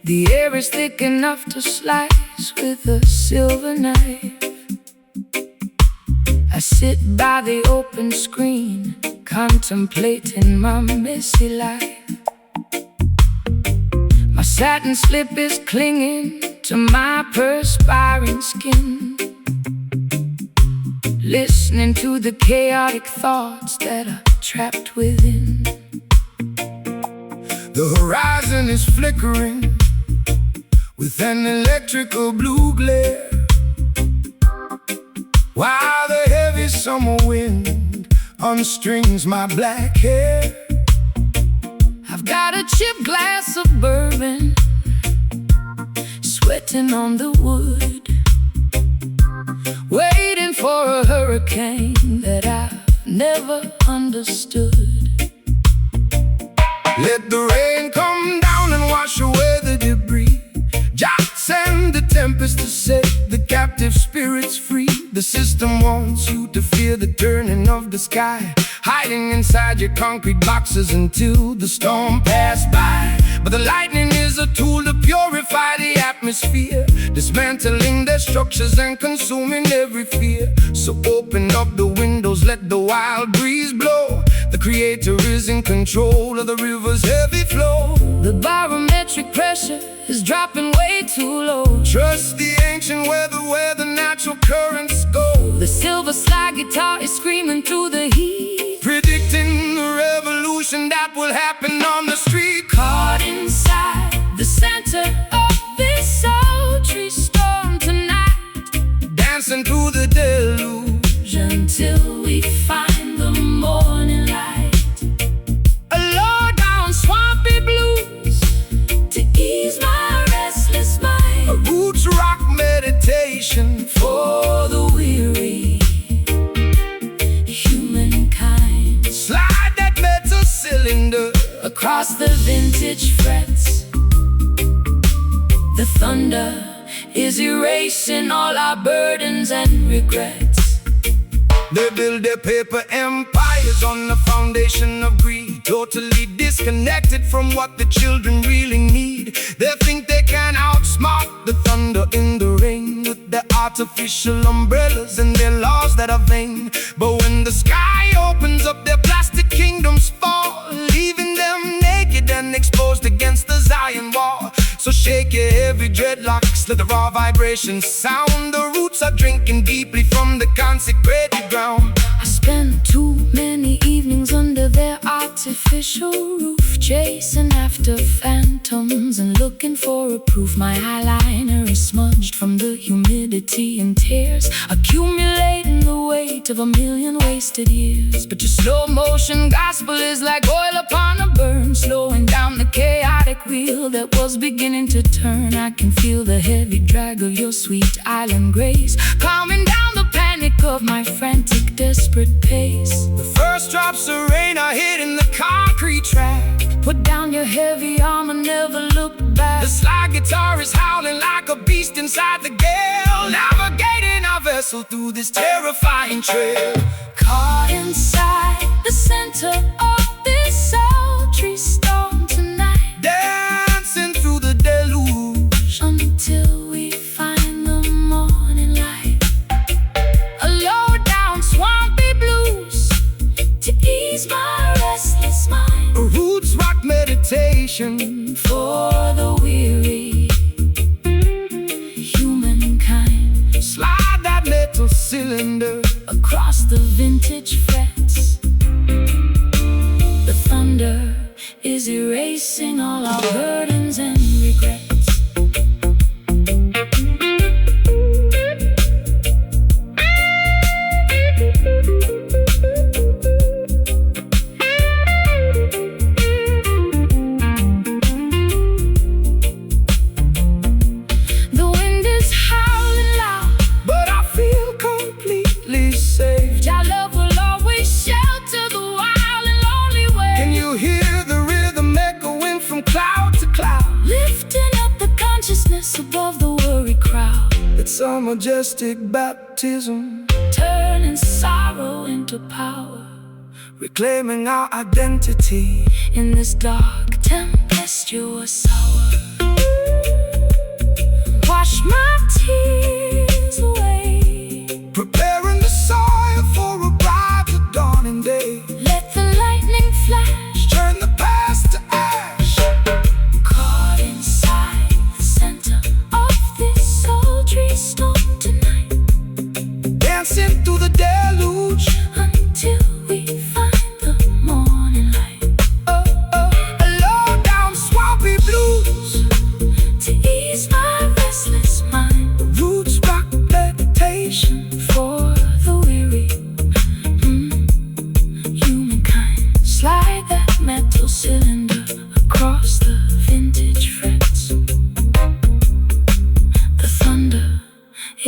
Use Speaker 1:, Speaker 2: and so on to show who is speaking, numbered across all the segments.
Speaker 1: The air is thick enough to slice with a silver knife. I sit by the open screen, contemplating my messy life. My satin slip is clinging to my perspiring skin, listening to the chaotic thoughts that are trapped within.
Speaker 2: The horizon is flickering with an electrical blue glare, while the heavy summer wind unstrings my black hair.
Speaker 1: I've got a chipped glass of bourbon, sweating on the wood, waiting for a hurricane that I've never understood.
Speaker 2: Let the rain come down and wash away the debris. Just send the tempest to set the captive spirits free. The system wants you to fear the turning of the sky, hiding inside your concrete boxes until the storm passed by. But the lightning is a tool to purify the atmosphere, dismantling their structures and consuming every fear. So open up the windows, let the wild breeze blow. The creator is in control of the river's heavy flow.
Speaker 1: The barometric pressure is dropping way too low.
Speaker 2: Trust the ancient weather where the natural currents go.
Speaker 1: The silver slide guitar is screaming through the heat,
Speaker 2: predicting the revolution that will happen on the street.
Speaker 1: Caught inside the center of this sultry storm tonight,
Speaker 2: dancing through the deluge
Speaker 1: until we find the morning light. A low-down swampy blues to ease my restless mind.
Speaker 2: A roots rock meditation
Speaker 1: for the weary humankind.
Speaker 2: Slide that metal cylinder
Speaker 1: across the vintage frets. The thunder is erasing all our burdens and regrets.
Speaker 2: They build their paper empires on the foundation of greed, totally disconnected from what the children really need. They think they can outsmart the thunder in the rain with their artificial umbrellas and their laws that are vain. But when the sky opens up, their plastic kingdoms fall, leaving them naked and exposed against the Zion wall. So shake your heavy dreadlocks, let the raw vibrations sound. The roots are drinking deeply from the consecrated ground.
Speaker 1: I spent too many evenings under their artificial roof, chasing after phantoms and looking for a proof. My eyeliner is smudged from the humidity and tears, accumulating the weight of 1,000,000 wasted years. But your slow motion gospel is like oil upon a burn, slowing down the chaotic wheel that was beginning to turn. I can feel the heavy drag of your sweet island grace, calming down the panic of my frantic, desperate pace.
Speaker 2: The first drops of rain are hitting the concrete track.
Speaker 1: Put down your heavy armor, never look back.
Speaker 2: The slide guitar is howling like a beast inside the gale, navigating our vessel through this terrifying trail.
Speaker 1: Caught inside the center of this sultry storm tonight,
Speaker 2: dancing through the deluge
Speaker 1: until we find the morning light. A low-down swampy blues to ease my restless mind.
Speaker 2: A roots rock meditation
Speaker 1: for the weary humankind.
Speaker 2: Slide that metal cylinder
Speaker 1: across the vintage frets. The thunder is erasing all our burdens and regrets. The wind is howling loud,
Speaker 2: but I feel completely safe.
Speaker 1: Your love will always shelter the wild and lonely way.
Speaker 2: Can you hear the rhythm echoing from cloud to cloud,
Speaker 1: lifting up the consciousness above the worried crowd?
Speaker 2: It's a majestic baptism,
Speaker 1: turning sorrow into power,
Speaker 2: reclaiming our identity
Speaker 1: in this dark tempestuous hour.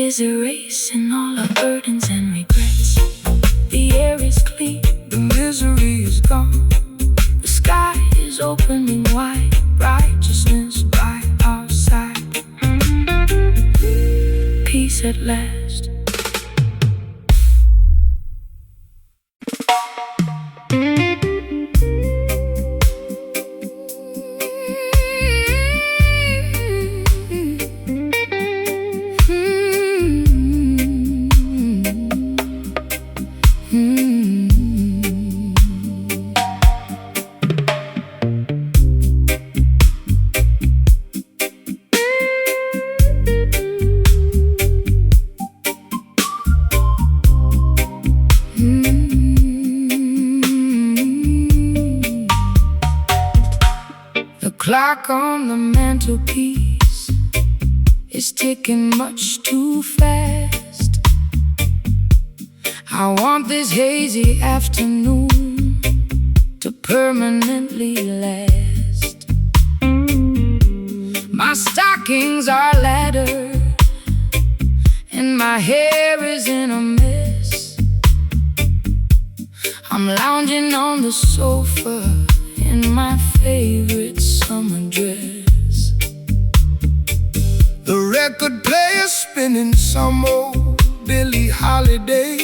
Speaker 1: is erasing all our burdens and regrets. The air is clean,
Speaker 2: The misery is gone.
Speaker 1: the sky is opening wide, righteousness by our side. Peace at last. The clock on the mantelpiece is ticking much too fast. I want this hazy afternoon to permanently last. My stockings are laddered and my hair is in a mess. I'm lounging on the sofa in my favorite summer dress.
Speaker 2: The record player spinning some old Billie Holiday.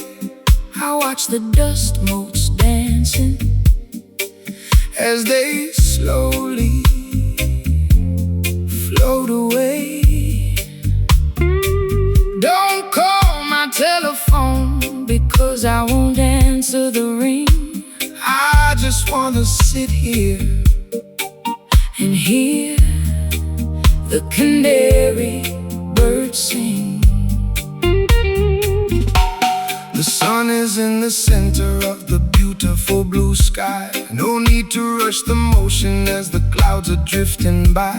Speaker 1: I watch the dust motes dancing
Speaker 2: As they slowly float away.
Speaker 1: Don't call my telephone because I won't answer the ring.
Speaker 2: I just wanna sit here
Speaker 1: And hear the canary birds sing.
Speaker 2: The sun is in the center of the beautiful blue sky. No need to rush the motion as the clouds are drifting by.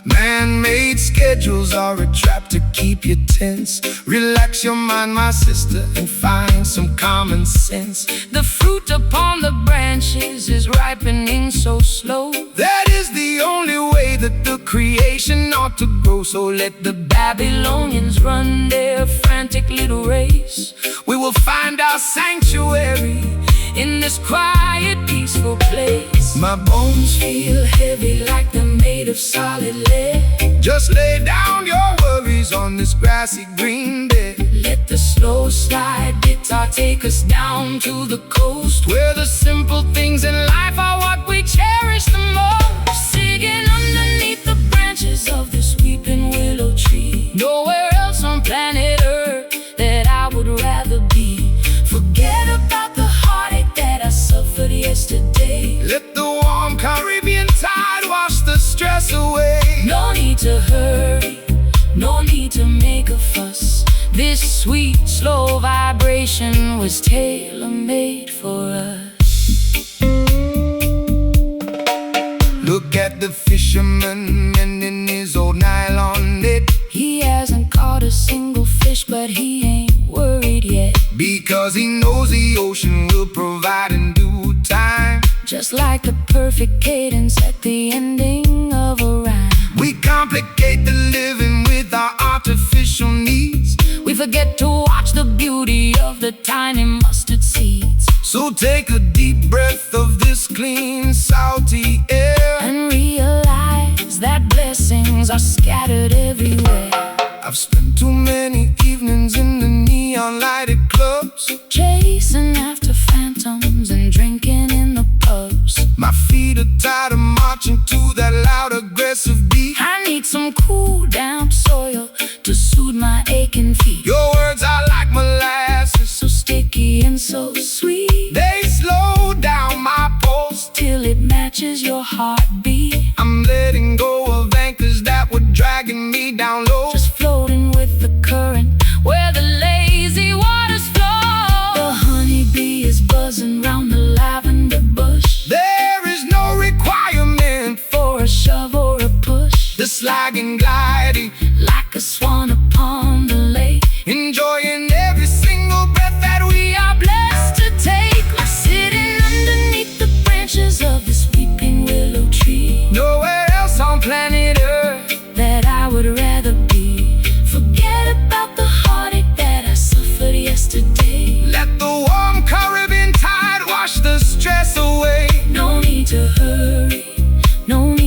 Speaker 2: Man-made schedules are a trap to keep you tense. Relax your mind, my sister, and find some common sense.
Speaker 1: The fruit upon the branches is ripening so slow.
Speaker 2: That is the only way that the creation ought to grow. So let the
Speaker 1: Babylonians run their frantic little race.
Speaker 2: we will find our sanctuary
Speaker 1: In this quiet, peaceful place,
Speaker 2: My bones
Speaker 1: feel heavy like they're made of solid lead.
Speaker 2: just lay down your worries on this grassy green bed.
Speaker 1: Let the slow slide guitar take us down to the coast,
Speaker 2: Where the simple things in life are what we cherish the most.
Speaker 1: singing underneath the branches of this weeping willow tree. Nowhere else on planet Earth that I would rather be. Forget about the heartache that I suffered yesterday.
Speaker 2: Let the warm Caribbean tide wash the stress away.
Speaker 1: No need to hurry, no need to make a fuss. This sweet, slow vibration was tailor-made for us.
Speaker 2: Look at the fisherman mending his old nylon net.
Speaker 1: He hasn't caught a single fish, but he ain't worried yet.
Speaker 2: Because he knows the ocean will provide in due time.
Speaker 1: Just like the perfect cadence at the ending of a rhyme.
Speaker 2: We complicate the living with our artificial needs.
Speaker 1: We forget to watch the beauty of the tiny mustard seeds.
Speaker 2: So take a deep breath of this clean, salty air.
Speaker 1: And realize that blessings are scattered everywhere.
Speaker 2: I've spent too many evenings in the neon lighted clubs,
Speaker 1: Chasing after phantoms and drinking in the pubs.
Speaker 2: my feet are tired of marching to that loud aggressive beat.
Speaker 1: I need some cool, damp soil to soothe my aching feet.
Speaker 2: Your words are like molasses,
Speaker 1: So sticky and so sweet,
Speaker 2: they slow down my pulse.
Speaker 1: till it matches your heartbeat.
Speaker 2: I'm letting go of anchors that were dragging me down low.
Speaker 1: Just floating with the current where the lazy waters flow. The honeybee is buzzing round the lavender bush.
Speaker 2: There is no requirement
Speaker 1: For a shove or a push,
Speaker 2: the sliding, gliding,
Speaker 1: like a swan upon the lake.
Speaker 2: enjoying every single breath that we are
Speaker 1: Blessed to take, sitting underneath the branches of this weeping willow tree.
Speaker 2: nowhere else on planet Earth.
Speaker 1: That I would rather be. Forget about the heart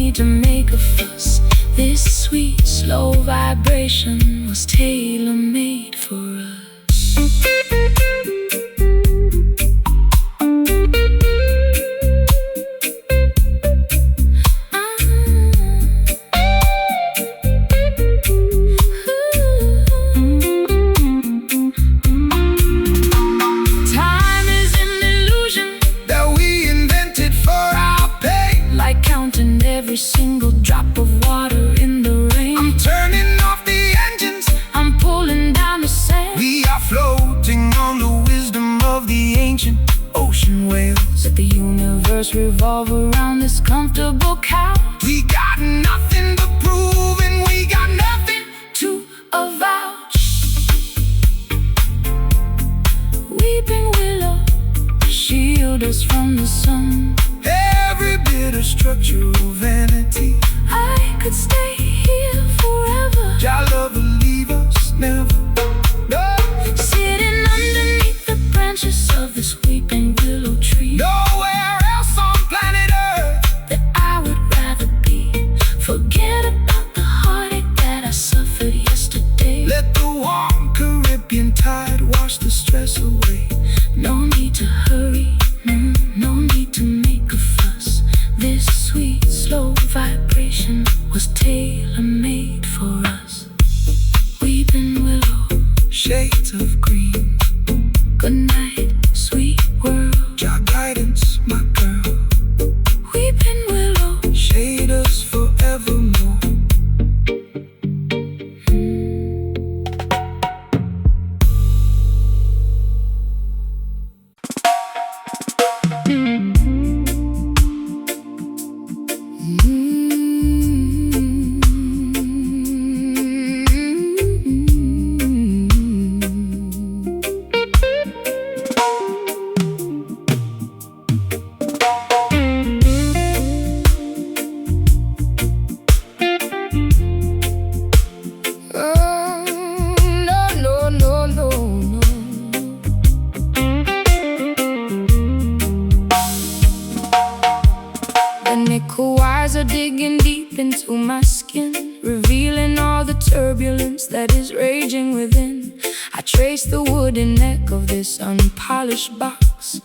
Speaker 1: need to make a fuss. This sweet, slow vibration was tailor-made for us. Every single drop of water in the rain.
Speaker 2: I'm turning off the engines,
Speaker 1: I'm pulling down the sand.
Speaker 2: we are floating on the wisdom of the ancient ocean waves.
Speaker 1: Let the universe revolve around this comfortable couch.
Speaker 2: We got nothing to prove and we got nothing
Speaker 1: To avouch. Weeping willow, shield us from the sun.
Speaker 2: every bit of structural vanity.
Speaker 1: I could stay here forever,
Speaker 2: Your love will leave us never. No,
Speaker 1: sitting underneath the branches of this weeping willow tree.
Speaker 2: nowhere else on planet Earth.
Speaker 1: That I would rather be. Forget about the heartache that I suffered yesterday.
Speaker 2: Let the warm Caribbean tide wash the stress away.
Speaker 1: No need to hurry, no need to make a fuss. This sweet, slow vibration was tailor-made for us. Weeping willow,
Speaker 2: Shades of green,
Speaker 1: good night, sweet world.
Speaker 2: your guidance, my girl.
Speaker 1: Weeping willow,
Speaker 2: Shade us forevermore.
Speaker 1: no. The nickel wires are digging deep into my skin, revealing all the turbulence that is raging within. I trace the wooden neck of this unpolished box,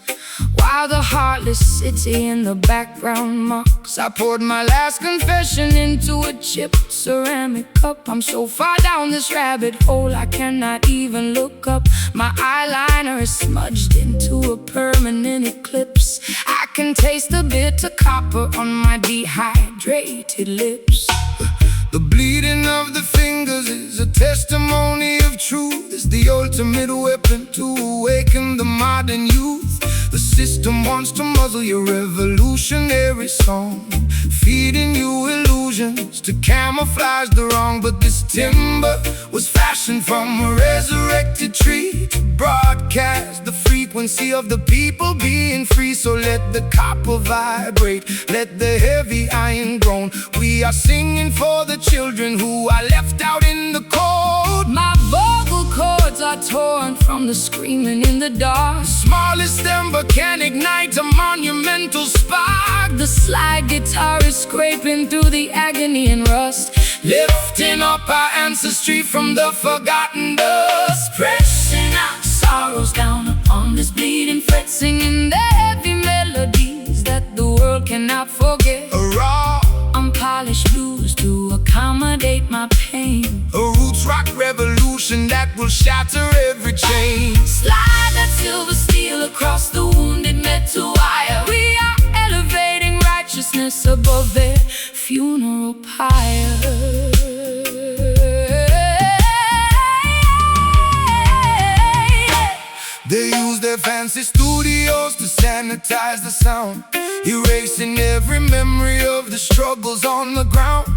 Speaker 1: while the heartless city in the background mocks. I poured my last confession into a chipped ceramic cup. I'm so far down this rabbit hole I cannot even look up. My eyeliner is smudged into a permanent eclipse. I can taste the bitter copper on my dehydrated lips.
Speaker 2: The bleeding of the fingers is a testimony of truth. It's the ultimate weapon to awaken the modern youth. The system wants to muzzle your revolutionary song, feeding you illusions to camouflage the wrong. But this timber was fashioned from a resurrected tree to broadcast the frequency of the people being free. So let the copper vibrate, let the heavy iron groan. We are singing for the children who are left out in the cold.
Speaker 1: My vocal cords are torn from the screaming in the dark.
Speaker 2: Smallest ember can ignite a monumental spark.
Speaker 1: The slide guitar is scraping through the agony and rust,
Speaker 2: Lifting up our ancestry from the forgotten dust.
Speaker 1: pressing out sorrows down upon this bleeding fret, singing the heavy melodies that the world cannot forget.
Speaker 2: A raw,
Speaker 1: Unpolished blues to accommodate my pain.
Speaker 2: a roots rock revolution that will shatter every chain.
Speaker 1: Slide that silver steel across the wounded metal wire. We are elevating righteousness above their funeral pyre.
Speaker 2: They use their fancy studios to sanitize the sound, erasing every memory of the struggles on the ground.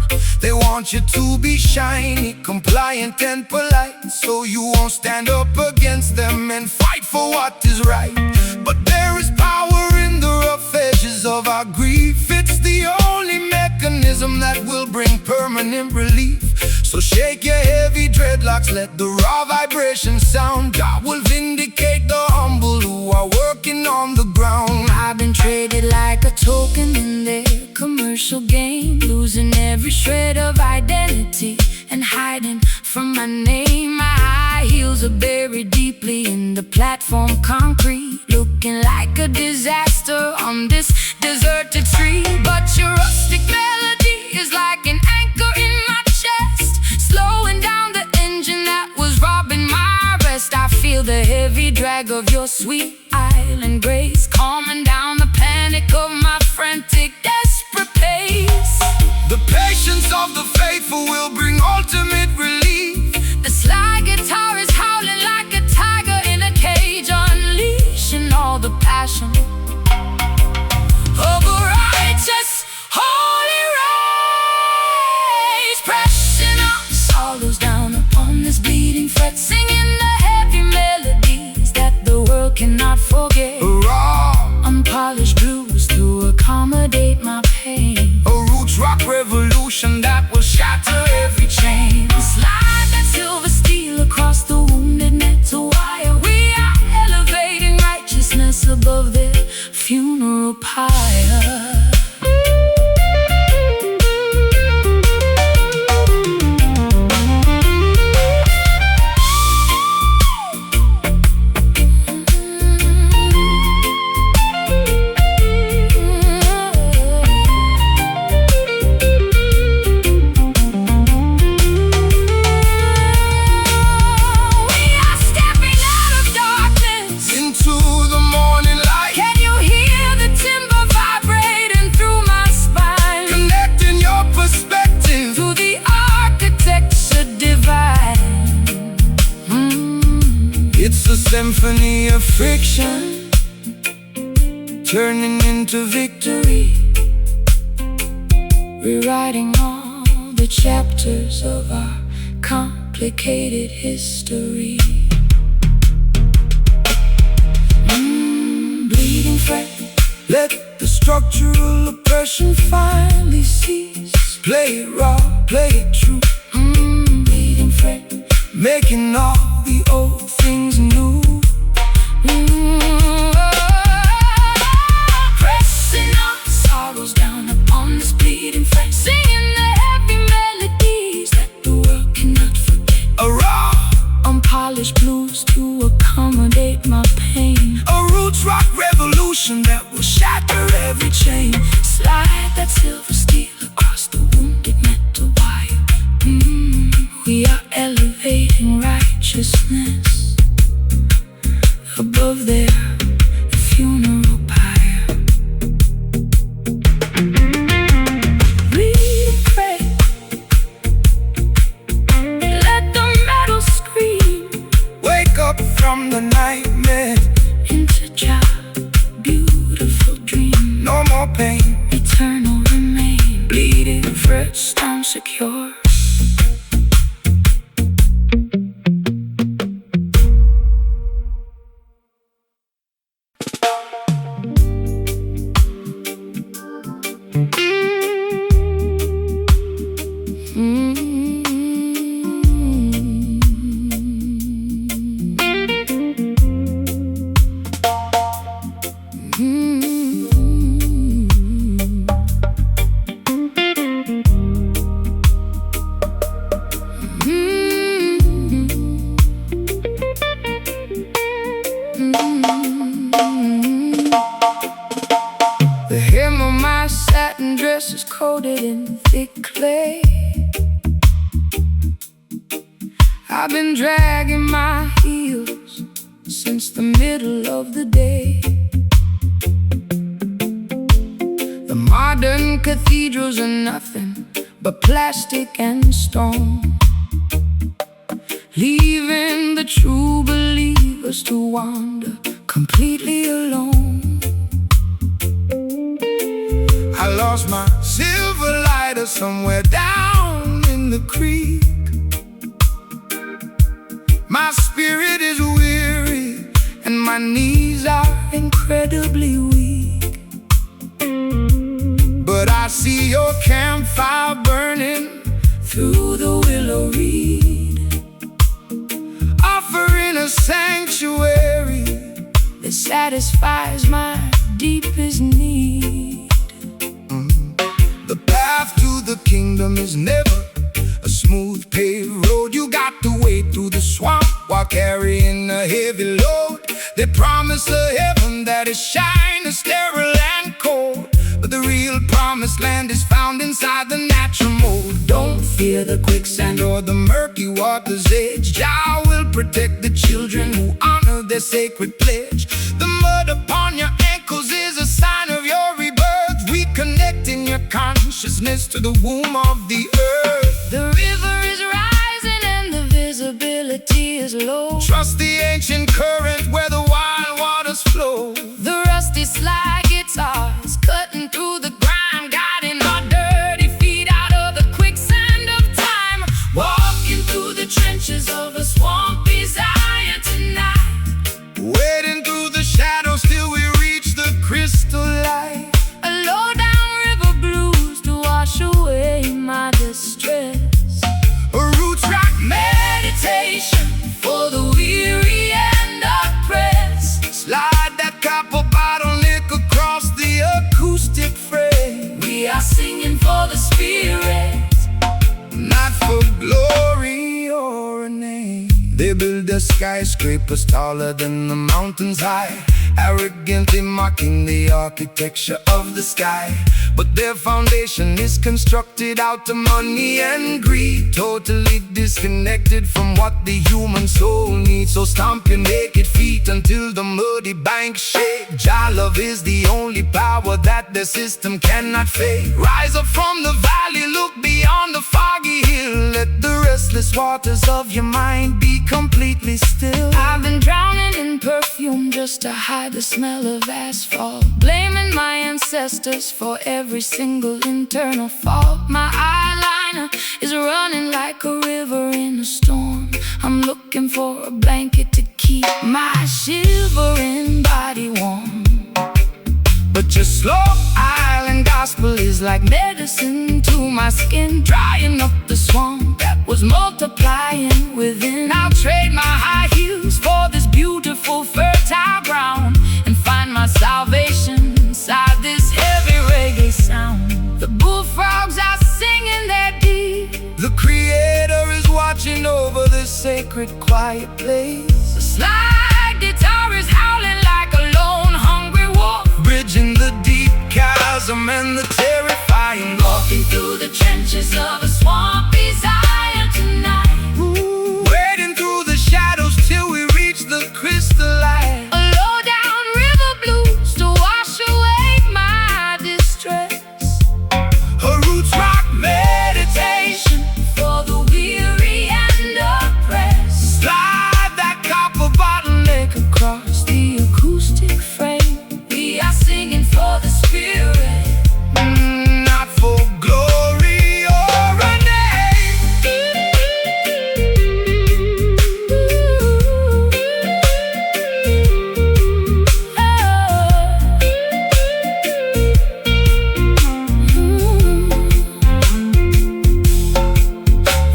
Speaker 2: They want you to be shiny, compliant and polite, so you won't stand up against them and fight for what is right. But there is power in the rough edges of our grief. It's the only mechanism that will bring permanent relief. So shake your heavy dreadlocks, let the raw vibration sound. God will vindicate the humble who are working on the ground.
Speaker 1: I've been traded like a token in their commercial game, losing every shred of identity and hiding from my name. My high heels are buried deeply in the platform concrete, looking like a disaster on this deserted street. But your rustic melody is like an anchor in my chest, slowing down the engine that was robbing my rest. I feel the heavy drag of your sweet island grace, calming down the panic of my frantic, desperate pace.
Speaker 2: The patience of the faithful will bring ultimate relief.
Speaker 1: The sly guitar is howling like a tiger in a cage, unleashing all the passion of a righteous, holy race, pressing our sorrows down upon this bleeding fret, singing the heavy melodies that the world cannot forget.
Speaker 2: Raw,
Speaker 1: unpolished blues to accommodate my pain.
Speaker 2: a roots rock revolution that will shatter every chain.
Speaker 1: Slide that silver steel across the wounded metal wire. We are elevating righteousness above their funeral pyre.
Speaker 2: Symphony of friction, turning into victory,
Speaker 1: rewriting all the chapters of our complicated history. Bleeding fret,
Speaker 2: let the structural oppression finally cease. Play it raw, play it true.
Speaker 1: Bleeding fret,
Speaker 2: making all the old things new.
Speaker 1: Pressing our sorrows down upon this bleeding fret, singing the heavy melodies that the world cannot forget.
Speaker 2: A raw,
Speaker 1: unpolished blues to accommodate my pain.
Speaker 2: a roots rock revolution that will shatter every chain.
Speaker 1: Slide that silver steel across the wounded metal wire. We are elevating righteousness above their funeral pyre. Bleeding fret, let the metal scream.
Speaker 2: Wake up from the nightmare,
Speaker 1: Into Jah, beautiful dream.
Speaker 2: no more pain.
Speaker 1: Eternal remain.
Speaker 2: Bleeding fret,
Speaker 1: Stone secure.
Speaker 2: the hem of my satin dress is coated in thick clay. I've been dragging my heels since the middle of the day. The modern cathedrals are nothing but plastic and stone, leaving the true believers to wander completely alone. I lost my silver lighter somewhere down in the creek. My spirit is weary and my knees are incredibly weak. But I see your campfire burning through the willow reed, offering a sanctuary that satisfies my deepest need. wisdom is never a smooth paved road. You got to wade through the swamp while carrying a heavy load. They promise a heaven that is shiny, sterile and cold, but the real promised land is found inside the natural mold. Don't fear the quicksand or the murky water's edge. Jah will protect the children who honor their sacred pledge. The mud upon your ankles is a sign of your rebirth, reconnecting your consciousness to the womb of the earth.
Speaker 1: The river is rising and the visibility is low.
Speaker 2: Trust the ancient current where the wild waters flow.
Speaker 1: The rusty slide guitars cutting through the grime, guiding our dirty feet out of the quicksand of time. Walking through the trenches of a swampy Zion tonight,
Speaker 2: Wading through the shadows till we reach the crystal light.
Speaker 1: a low down river blues to wash away my distress.
Speaker 2: A roots rock
Speaker 1: Meditation for the weary and oppressed.
Speaker 2: slide that copper bottleneck across the acoustic frame.
Speaker 1: We are singing for the spirit,
Speaker 2: Not for glory or a name. They build their skyscrapers taller than the mountains high, arrogantly mocking the architecture of the sky. But their foundation is constructed out of money and greed, totally disconnected from what the human soul needs. So stomp your naked feet until the muddy banks shake. Jah love is the only power that the system cannot fake. Rise up from the valley, look beyond the foggy hill. Let the restless waters of your mind be completely still.
Speaker 1: I've been drowning in perfume just to hide the smell of asphalt, blaming my ancestors for every single internal fault. My eyeliner is running like a river in a storm. I'm looking for a blanket to keep my shivering body warm.
Speaker 2: But your slow
Speaker 1: Island gospel is like medicine to my skin, drying up the swamp that was multiplying within. I'll trade my high heels for this beautiful fertile ground and find my salvation inside this heavy reggae sound. The bullfrogs are singing their deep.
Speaker 2: the Creator is watching over this sacred quiet place.
Speaker 1: The slide guitar is howling like a lone hungry wolf,
Speaker 2: Bridging the deep chasm and the terrifying gulf.
Speaker 1: walking through the trenches of a swampy Zion tonight.
Speaker 2: Wading through the shadows till we reach the crystal light.
Speaker 1: A low down river blues to wash away my distress.
Speaker 2: A roots rock
Speaker 1: Meditation for the weary and oppressed.
Speaker 2: slide that copper bottleneck
Speaker 1: Across the acoustic frame, we are singing for the spirit,
Speaker 2: not for glory or a name.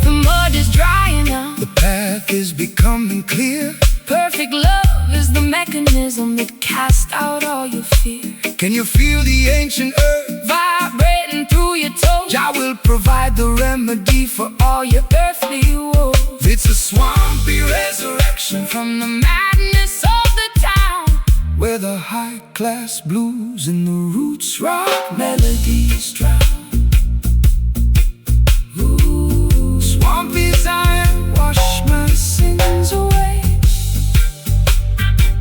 Speaker 1: The mud is drying up.
Speaker 2: The path is becoming clear.
Speaker 1: Perfect love is the mechanism that casts out all your fear.
Speaker 2: Can you feel the ancient earth?
Speaker 1: Vibrating through your toes,
Speaker 2: Jah will provide the remedy for all your
Speaker 1: earthly woes.
Speaker 2: It's a swampy resurrection
Speaker 1: From the madness of the town,
Speaker 2: where the high-class blues and the roots rock melodies drown. Ooh, swampy Zion, wash my sins away.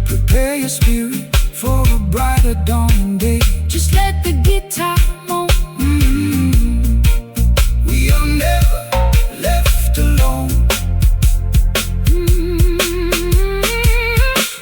Speaker 2: Prepare your spirit for a brighter dawning day.
Speaker 1: just let the guitar moan.
Speaker 2: We are never left alone.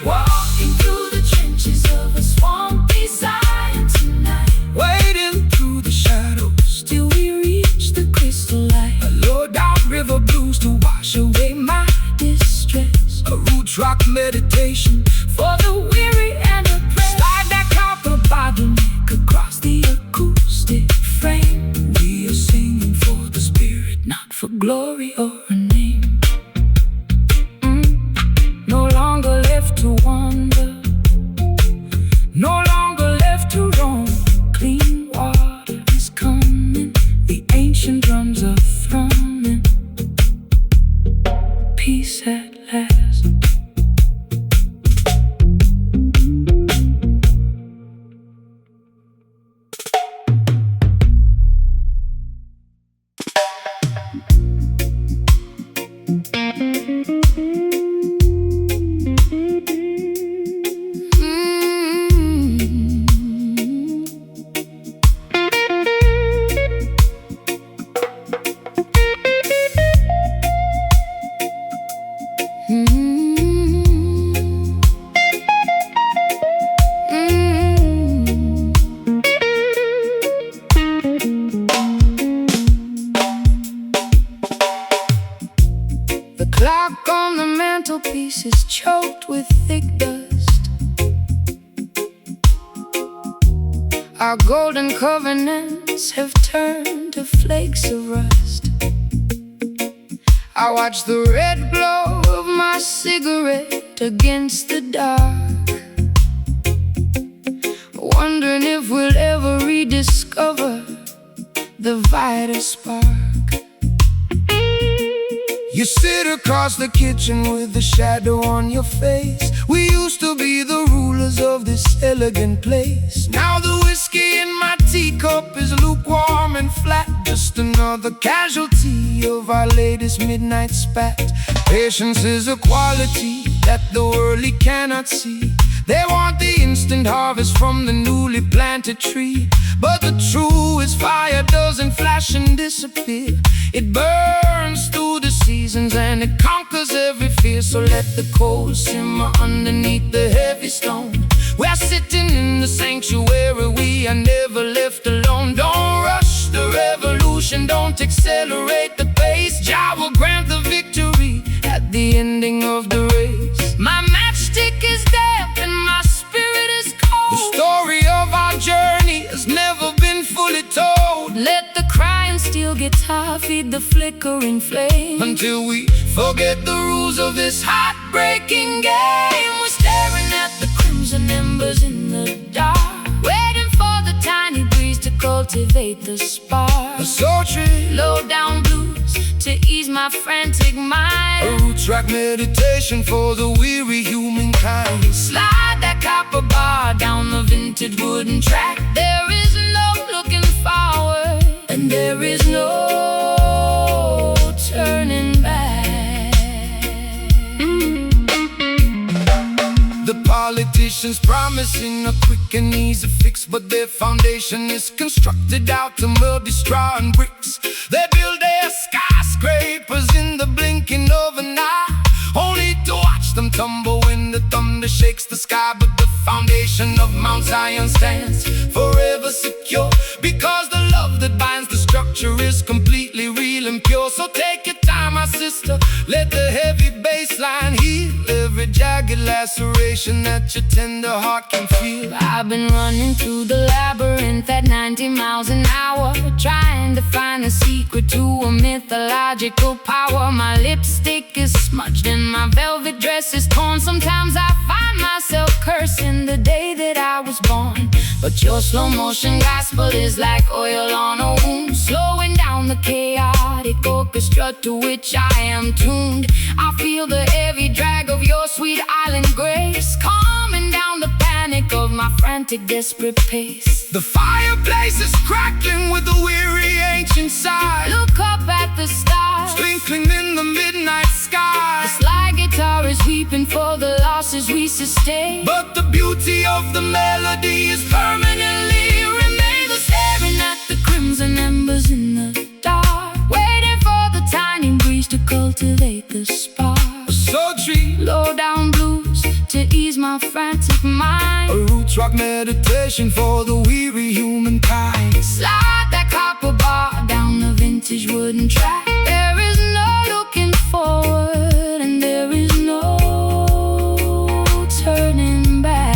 Speaker 1: Walking through the trenches of a swampy Zion tonight,
Speaker 2: Wading through the shadows
Speaker 1: till we reach the crystal light.
Speaker 2: a low-down river blues to wash away my
Speaker 1: Distress
Speaker 2: a roots rock meditation.
Speaker 1: for the weary and oppressed.
Speaker 2: Slide that copper bottleneck
Speaker 1: Across the acoustic frame,
Speaker 2: we are singing for the spirit,
Speaker 1: not for glory or a name. No longer left to wander, no longer left to roam. Clean water is coming, the ancient ancient drums are thrumming. Peace at last. The clock on the mantelpiece is choked with thick dust. Our golden covenants have turned to flakes of rust. I watch the red glow of my cigarette against the dark, wondering if we'll ever rediscover the vital spark.
Speaker 2: You sit across the kitchen with the shadow on your face. We used to be the rulers of this elegant place. Now the whiskey in my teacup is lukewarm and flat, just another casualty of our latest midnight spat. Patience is a quality that the worldly cannot see. They want the instant harvest from the newly planted tree, but the truest fire doesn't flash and disappear. It burns through the seasons and it conquers every fear. So let the coal simmer underneath the heavy stone. We're sitting in the sanctuary, we are never left alone. Don't rush the revolution, don't accelerate the pace. Jah will grant the victory at the ending of the race. My matchstick is damp and my spirit is cold. The story of our journey has never been fully told.
Speaker 1: Let the crying steel guitar feed the flickering flame,
Speaker 2: until we forget the rules of this heartbreaking game.
Speaker 1: we're staring at the crimson embers in the dark, waiting for the tiny breeze to cultivate the spark.
Speaker 2: A sultry,
Speaker 1: Low down blues to ease my frantic mind.
Speaker 2: a root track meditation for the weary humankind.
Speaker 1: Slide that copper bar down the vintage wooden track. There is no looking forward, and there is no turning back.
Speaker 2: The politicians promising a quick and easy fix, but their foundation is constructed out of muddy straw and bricks. They build their skyscrapers in the blinking of an eye, only to watch them tumble when the thunder shakes the sky. But the foundation of Mount Zion stands forever secure, because the love that binds the structure is completely real and pure. So take your time, my sister, let the heavy bass line heal every jagged laceration that your tender heart can feel.
Speaker 1: I've been running through the labyrinth at 90 miles an hour, trying to find the secret to a mythological power. My lipstick is smudged and my velvet dress is torn. Sometimes I find myself cursing the day that I was born. But your slow motion gospel is like oil on a wound, slowing down the chaotic orchestra to which I am tuned. I feel the heavy drag of your sweet island grace, calming down the panic of my frantic, desperate pace.
Speaker 2: The fireplace is crackling with a weary ancient sigh.
Speaker 1: Look up at the stars,
Speaker 2: twinkling in the midnight sky.
Speaker 1: the slide guitar is weeping for the losses we sustain.
Speaker 2: But the beauty of the melody is permanently remains.
Speaker 1: Staring at the crimson embers in the dark, waiting for the tiny breeze to cultivate the spark.
Speaker 2: A sultry,
Speaker 1: Low down blues to ease my frantic mind.
Speaker 2: a roots rock meditation for the weary humankind.
Speaker 1: Slide that copper bar down the vintage wooden track. There is no looking forward, and there is no turning back.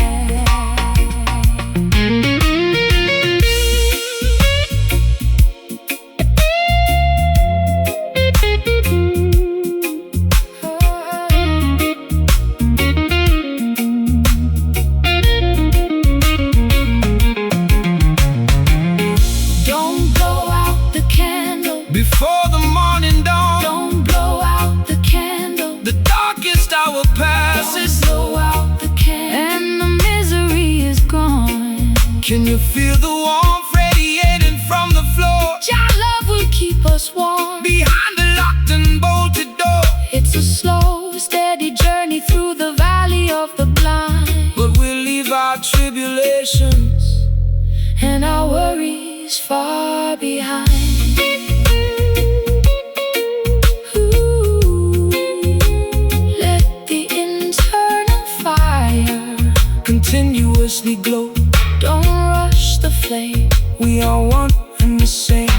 Speaker 1: Don't blow out the candle
Speaker 2: before the morning dawn.
Speaker 1: Don't blow out the candle,
Speaker 2: The darkest hour passes.
Speaker 1: blow out the candle, and the misery is gone.
Speaker 2: Can you feel the warmth radiating from the floor?
Speaker 1: Your love will keep us warm
Speaker 2: Behind the locked and bolted door.
Speaker 1: It's a slow, steady journey through the valley of the blind,
Speaker 2: But we'll leave our tribulations
Speaker 1: and our worries far behind. Ooh, let the internal fire
Speaker 2: continuously glow.
Speaker 1: don't rush the flame.
Speaker 2: We are one and the same.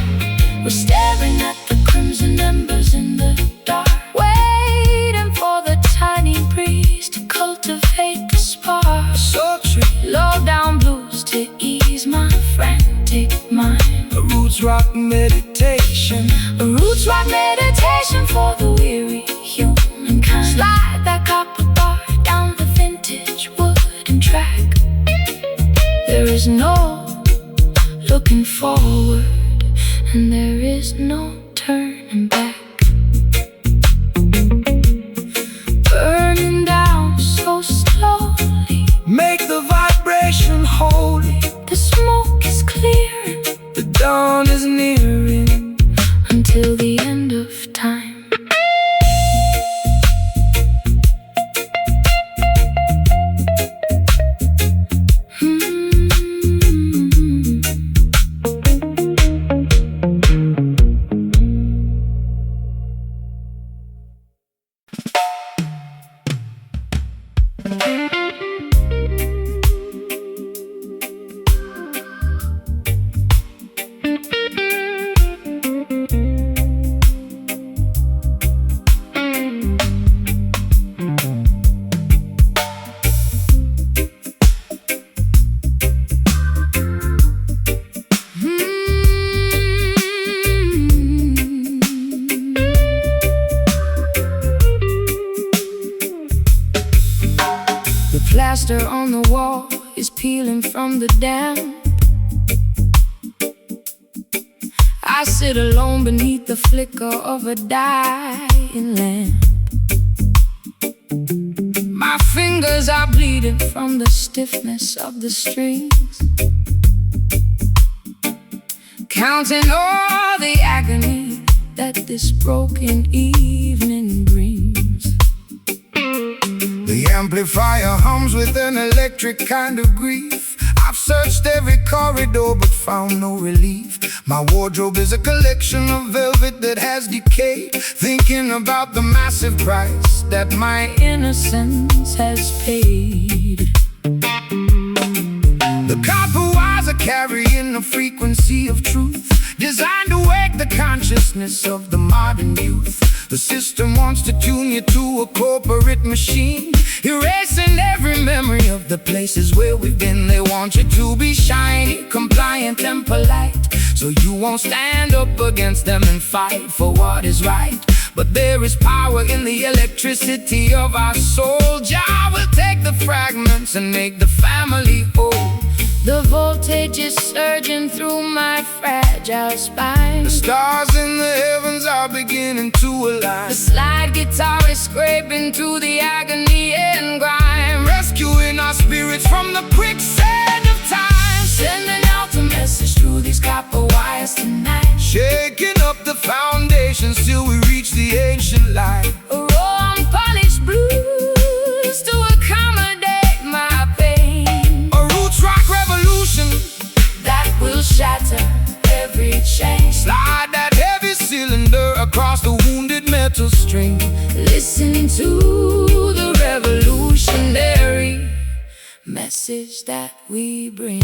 Speaker 1: We're staring at the crimson embers in the dark, waiting for the tiny breeze to cultivate the spark.
Speaker 2: Sultry,
Speaker 1: Low down blues to ease my frantic mind.
Speaker 2: a roots rock meditation.
Speaker 1: A roots rock meditation for the weary humankind. Slide that copper bar down the vintage wooden track. There is no looking forward, and there is no turning back. Burning down so slowly,
Speaker 2: Make the vibration holy.
Speaker 1: the smoke is clearing
Speaker 2: The dawn is nearing.
Speaker 1: until the end of time. The plaster on the wall is peeling from the damp. I sit alone beneath the flicker of a dying lamp. My fingers are bleeding from the stiffness of the strings, counting all the agony that this broken evening brings.
Speaker 2: The amplifier hums with an electric kind of grief. I've searched every corridor but found no relief. My wardrobe is a collection of velvet that has decayed, thinking about the massive price that my
Speaker 1: Innocence has paid.
Speaker 2: The copper wires are carrying the frequency of truth, designed to wake the consciousness of the modern youth. The system wants to tune you to a corporate machine, erasing every memory of the places where we've been. They want you to be shiny, compliant and polite, so you won't stand up against them and fight for what is right. But there is power in the electricity of our soul. Jah will take the fragments and make the family whole.
Speaker 1: The voltage is surging through my fragile spine.
Speaker 2: The stars in the heavens are beginning to align.
Speaker 1: The slide guitar is scraping through the agony and grime,
Speaker 2: Rescuing our spirits from the quicksand of time.
Speaker 1: sending out a message through these copper wires tonight.
Speaker 2: Shaking up the foundations till we reach the ancient light.
Speaker 1: A raw unpolished blues to accommodate my pain,
Speaker 2: A roots rock revolution.
Speaker 1: that will shatter every chain.
Speaker 2: Slide that heavy cylinder across the wounded metal string.
Speaker 1: Listen to the revolutionary message that we bring.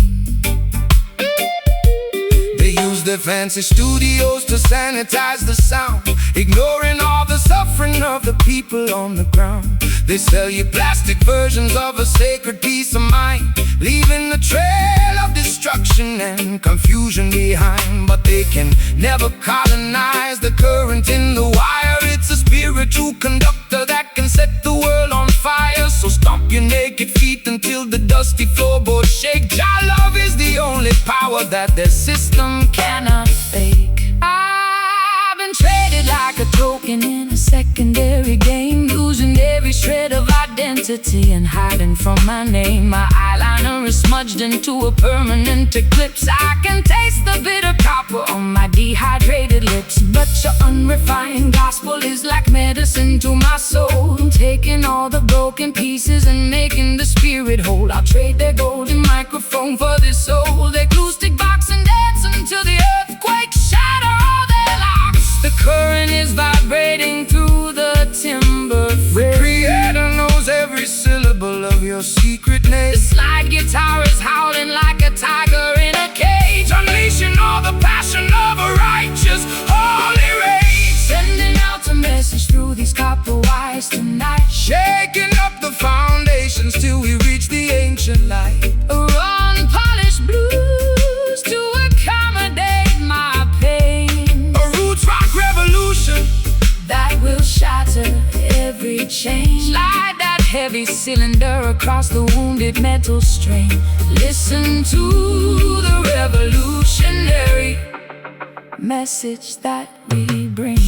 Speaker 2: They use their fancy studios to sanitize the sound, ignoring all the suffering of the people on the ground. They sell you plastic versions of a sacred peace of mind, leaving a trail of destruction and confusion behind. But they can never colonize the current in the wire. It's a spiritual conductor that can set the world on fire. So stomp your naked feet until the dusty floorboards shake. Jah love is the only power that their system
Speaker 1: Cannot fake. I a token in a secondary game, losing every shred of identity and hiding from my name. My eyeliner is smudged into a permanent eclipse. I can taste the bitter copper on my dehydrated lips. But your unrefined gospel is like medicine to my soul, taking all the broken pieces and making the spirit whole. I'll trade their golden microphone for this old acoustic box and dance until the earthquakes shatter all their locks. The current is vibrating through the timber frame.
Speaker 2: The Creator knows every syllable of your secret name.
Speaker 1: The slide guitar is howling like a tiger in a cage,
Speaker 2: unleashing all the passion of a righteous holy rage.
Speaker 1: Sending out a message through these copper wires tonight,
Speaker 2: shaking up the foundations till we reach the ancient light.
Speaker 1: Unpolished blues to accommodate my pain.
Speaker 2: A roots rock revolution
Speaker 1: that will shatter every chain. Slide that heavy cylinder across the wounded metal string. Listen to the revolutionary message that we bring.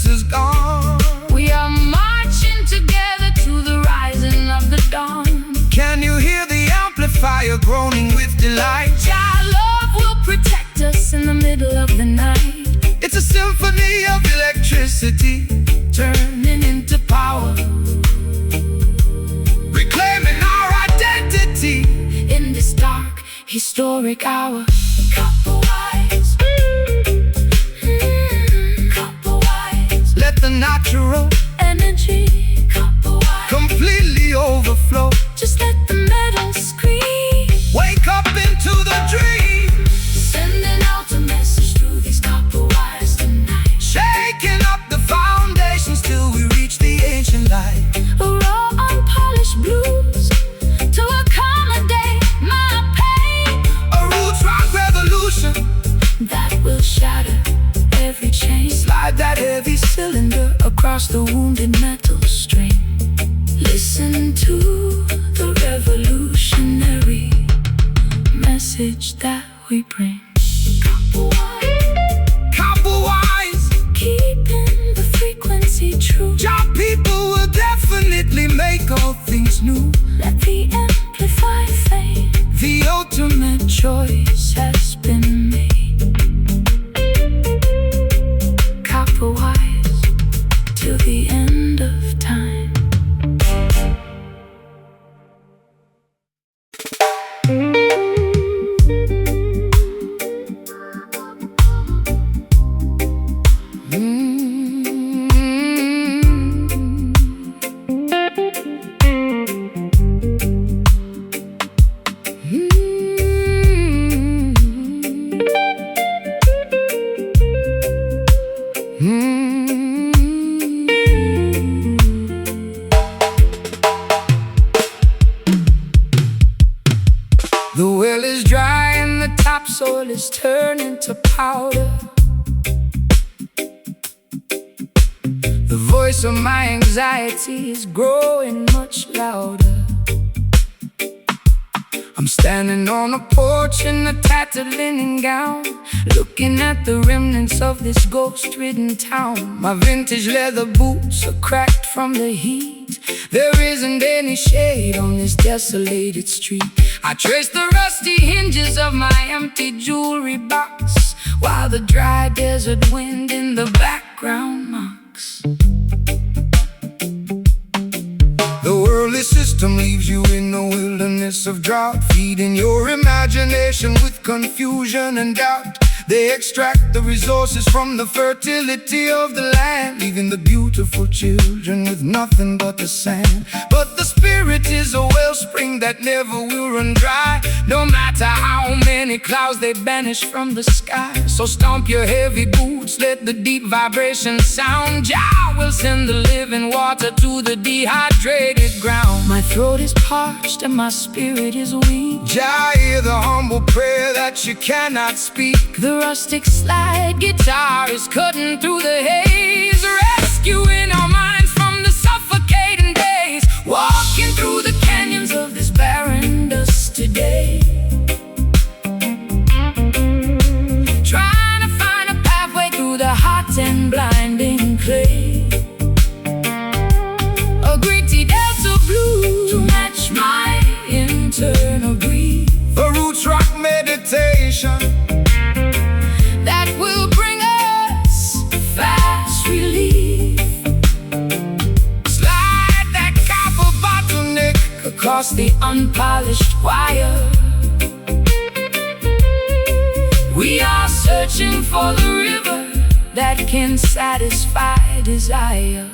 Speaker 2: Is gone.
Speaker 1: We are marching together to the rising of the dawn.
Speaker 2: Can you hear the amplifier groaning with delight?
Speaker 1: Our love will protect us in the middle of the night.
Speaker 2: It's a symphony of electricity
Speaker 1: turning into power,
Speaker 2: reclaiming our identity
Speaker 1: in this dark, historic hour. Copper wires,
Speaker 2: let the natural
Speaker 1: energy
Speaker 2: completely overflow.
Speaker 1: Just let the metal scream.
Speaker 2: Wake up into the dream.
Speaker 1: Sending out a message through these copper wires tonight,
Speaker 2: shaking up the foundations till we reach the ancient light.
Speaker 1: Raw unpolished blues to accommodate my pain.
Speaker 2: A roots rock revolution
Speaker 1: that will shatter every chain.
Speaker 2: Slide that heavy
Speaker 1: cylinder across the wounded metal string. Listen to the revolutionary message that we bring.
Speaker 2: Copper wires,
Speaker 1: keeping the frequency true.
Speaker 2: Job people will definitely make all things new.
Speaker 1: Let the amplified fade.
Speaker 2: The ultimate
Speaker 1: choice has been made. Copper wires till the end of time.
Speaker 2: The well is dry and the topsoil is turning to powder. The voice of my anxiety is growing much louder. I'm standing on a porch in a tattered linen gown, looking at the remnants of this ghost-ridden town. My vintage leather boots are cracked from the heat. There isn't any shade on this desolated street. I trace the rusty hinges of my empty jewelry box, while the dry desert wind in the background mocks. The worldly system leaves you in a wilderness of drought, feeding your imagination with confusion and doubt. They extract the resources from the fertility of the land, leaving the beautiful children with nothing but the sand. But the spirit is a wellspring that never will run dry, no matter how many clouds they banish from the sky. So stomp your heavy boots, let the deep vibration sound. Jah will send the living water to the dehydrated ground. My throat is parched and my spirit is weak. Jah, hear the humble prayer that that you cannot speak.
Speaker 1: The rustic slide guitar is cutting through the haze, rescuing our minds from the suffocating days. Walking through the canyons of this barren dust today, trying to find a pathway through the hot and blinding clay. A gritty delta blues to match my internal grief.
Speaker 2: A roots rock meditation
Speaker 1: that will bring us fast relief.
Speaker 2: Slide that copper bottleneck
Speaker 1: across the unpolished wire. We are searching for the river that can satisfy desire.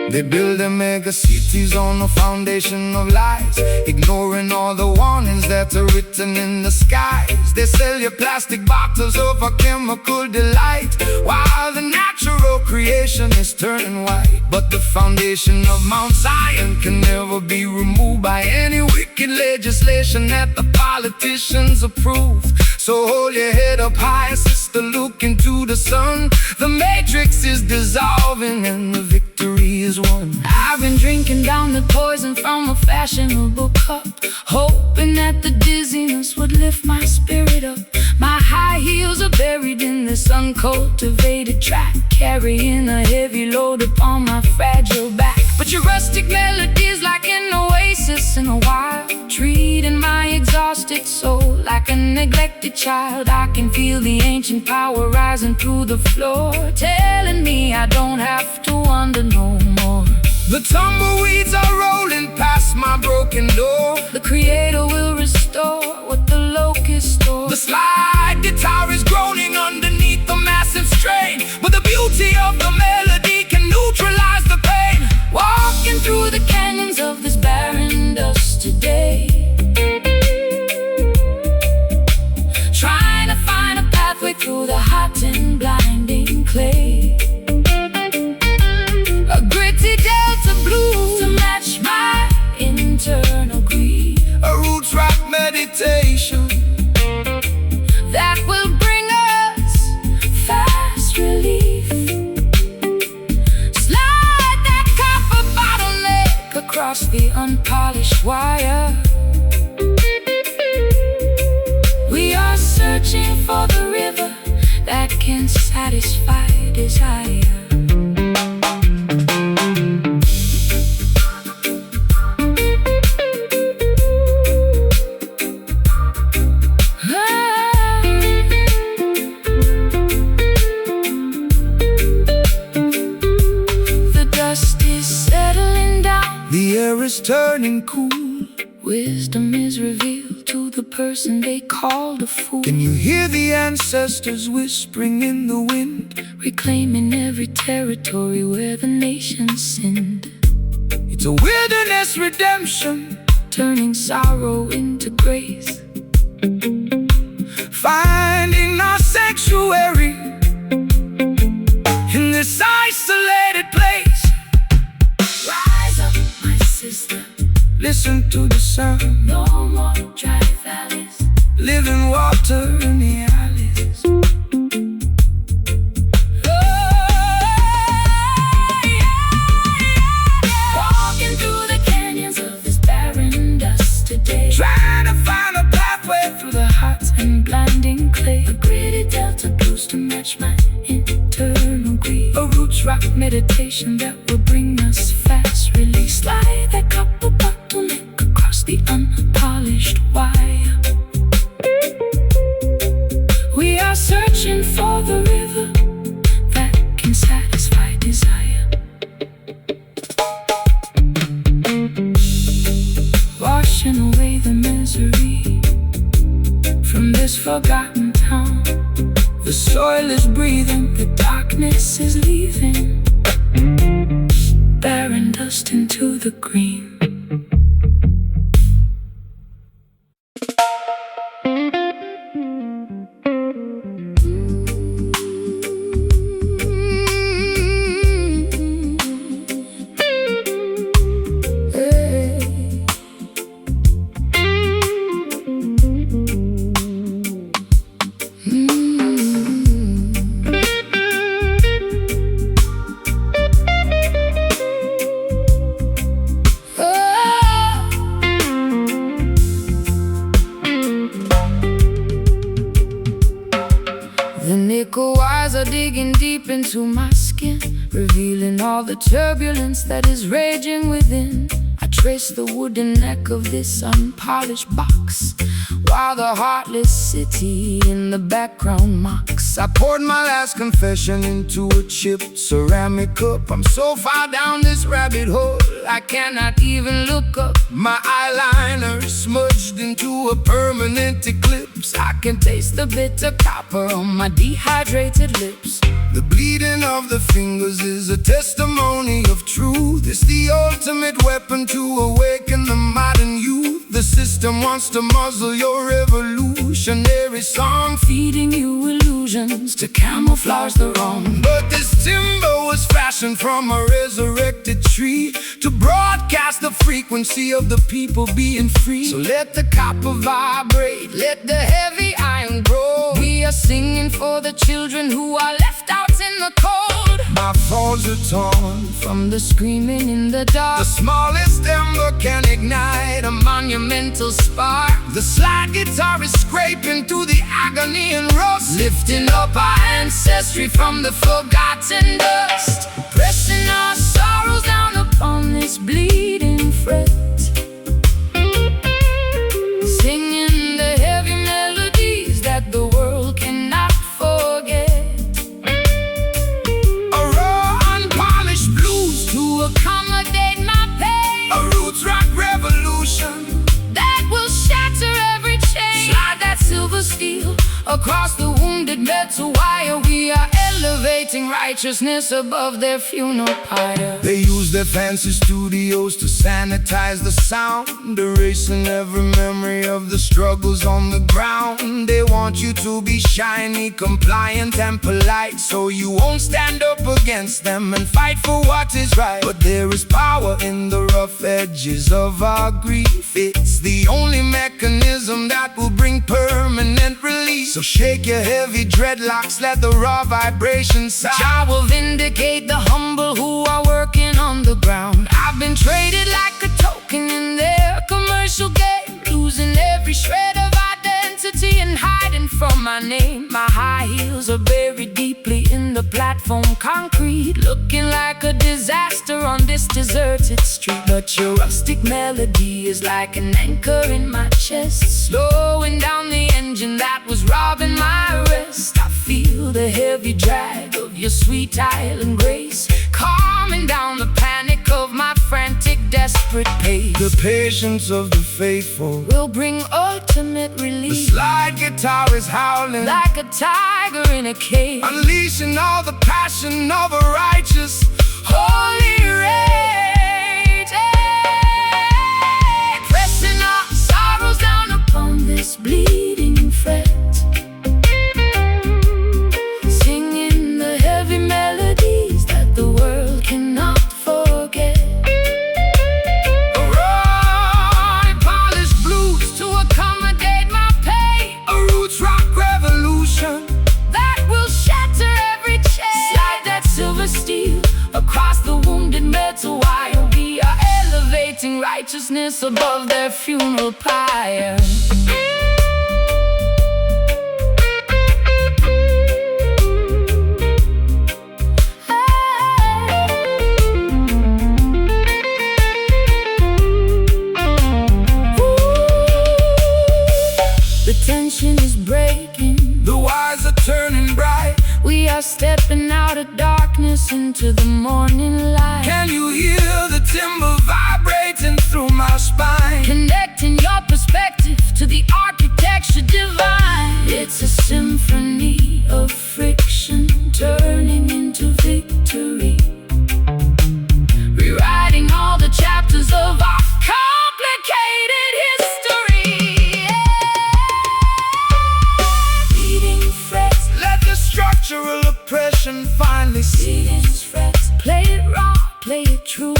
Speaker 2: They build their mega cities on a foundation of lies, ignoring all the warnings that are written in the skies. They sell you plastic bottles of a chemical delight, while the natural creation is turning white. But the foundation of Mount Zion can never be removed by any wicked legislation that the politicians approve. So hold your head up high, sister, look into the sun. The matrix is dissolving and the victory is won.
Speaker 1: I've been drinking down the poison from a fashionable cup, hoping that the dizziness would lift my spirit up. My high heels are buried in this uncultivated track, carrying a heavy load upon my fragile back. But your rustic melodies like an oasis in a wild, treating my exhausted soul like a neglected child. I can feel the ancient power rising through the floor, telling me I don't have to wonder no more.
Speaker 2: The tumbleweeds are rolling past my broken door.
Speaker 1: The creator will restore what the locust stole.
Speaker 2: The slide guitar is groaning underneath the massive strain, but the beauty of the melody can neutralize the pain.
Speaker 1: Walking through the canyons of this barren dust today, trying to find a pathway through the hot and blinding clay. A gritty delta blues to match my internal grief.
Speaker 2: A roots rock meditation
Speaker 1: that will bring us fast relief. Slide that copper bottleneck across the unpolished wire. We are searching for the river that can satisfy desire.
Speaker 2: The air is turning cool.
Speaker 1: Wisdom is revealed to the person they called a fool.
Speaker 2: Can you hear the ancestors whispering in the wind,
Speaker 1: reclaiming every territory where the nations sinned?
Speaker 2: It's a wilderness redemption,
Speaker 1: turning sorrow into grace,
Speaker 2: finding our sanctuary in this isolated place.
Speaker 1: Rise up, my sister,
Speaker 2: listen to the sound.
Speaker 1: No more dry valleys,
Speaker 2: living water in the alleys.
Speaker 1: Walking through the canyons of this barren dust today,
Speaker 2: trying to find a pathway through the hot
Speaker 1: and blinding clay. A gritty delta blues to match my internal grief.
Speaker 2: A roots rock
Speaker 1: meditation that will bring us fast release. Slide that copper bottleneck across the unpolished wire. We are searching for the river that can satisfy desire. Washing away the misery from this forgotten town.
Speaker 2: The soil is breathing,
Speaker 1: the darkness is leaving, barren dust into the green. Umbilical wires are digging deep into my skin, revealing all the turbulence that is raging within. I trace the wooden neck of this unpolished box, while the heartless city in the background mocks.
Speaker 2: I poured my last confession into a chipped ceramic cup. I'm so far down this rabbit hole, I cannot even look up. My eyeliner smudged into a permanent eclipse.
Speaker 1: I can taste the bitter copper on my dehydrated lips.
Speaker 2: The bleeding of the fingers is a testimony of truth. It's the ultimate weapon to awaken the modern youth. The system wants to muzzle your revolutionary song,
Speaker 1: feeding you illusions to camouflage the wrong.
Speaker 2: But this timber was fashioned from a resurrected tree to broadcast the frequency of the people being free.
Speaker 1: So let the copper vibrate, let the heavy iron grow. We are singing for the children who are left out in the cold.
Speaker 2: My thoughts are torn
Speaker 1: from the screaming in the dark.
Speaker 2: The smallest ember can ignite a monumental spark.
Speaker 1: The slide guitar is scraping through the agony and rust, lifting up our ancestry from the forgotten dust, pressing our sorrows down upon this bleeding fret, singing the heavy melodies that the world cannot forget.
Speaker 2: A raw, unpolished blues
Speaker 1: to accommodate my pain,
Speaker 2: a roots rock revolution
Speaker 1: that will shatter every chain. Slide that silver steel across the wounded metal wire. We are elevating righteousness above their funeral pyre.
Speaker 2: They use their fancy studios to sanitize the sound, erasing every memory of the struggles on the ground. They want you to be shiny, compliant and polite, so you won't stand up against them and fight for what is right. But there is power in the rough edges of our grief. It's the only mechanism that will bring permanent relief. So shake your heavy dreadlocks, let the raw vibration sound.
Speaker 1: Jah will vindicate the humble who are working on the ground. I've been traded like a token in their commercial game, losing every shred of identity and hiding from my name. My high heels are buried deeply in the platform concrete, looking like a disaster on this deserted street. But your rustic melody is like an anchor in my chest, slowing down the engine that was robbing my rest. I feel the heavy drag of your sweet island grace, calming down the panic of my frantic, desperate pace.
Speaker 2: The patience of the faithful
Speaker 1: will bring ultimate relief.
Speaker 2: The slide guitar is howling
Speaker 1: like a tiger in a cage,
Speaker 2: unleashing all the passion of a righteous,
Speaker 1: holy rage. Pressing our sorrows down upon this bleeding fret, singing the heavy melodies that the world cannot forget.
Speaker 2: A raw, polished blues to accommodate my pain, a roots rock revolution
Speaker 1: that will shatter every chain. Slide that silver steel across the wounded metal wire. We are elevating righteousness above their funeral pyre. The tension is breaking,
Speaker 2: the wires are turning bright.
Speaker 1: We are stepping out of darkness into the morning light.
Speaker 2: Can you hear the timber vibrating through my spine?
Speaker 1: Connecting your perspective to the architecture divine. It's a symphony of friction turning into victory, rewriting all the chapters of our complicated history. Beating frets,
Speaker 2: let the structural oppression finally cease.
Speaker 1: Frets, play it raw, play it true.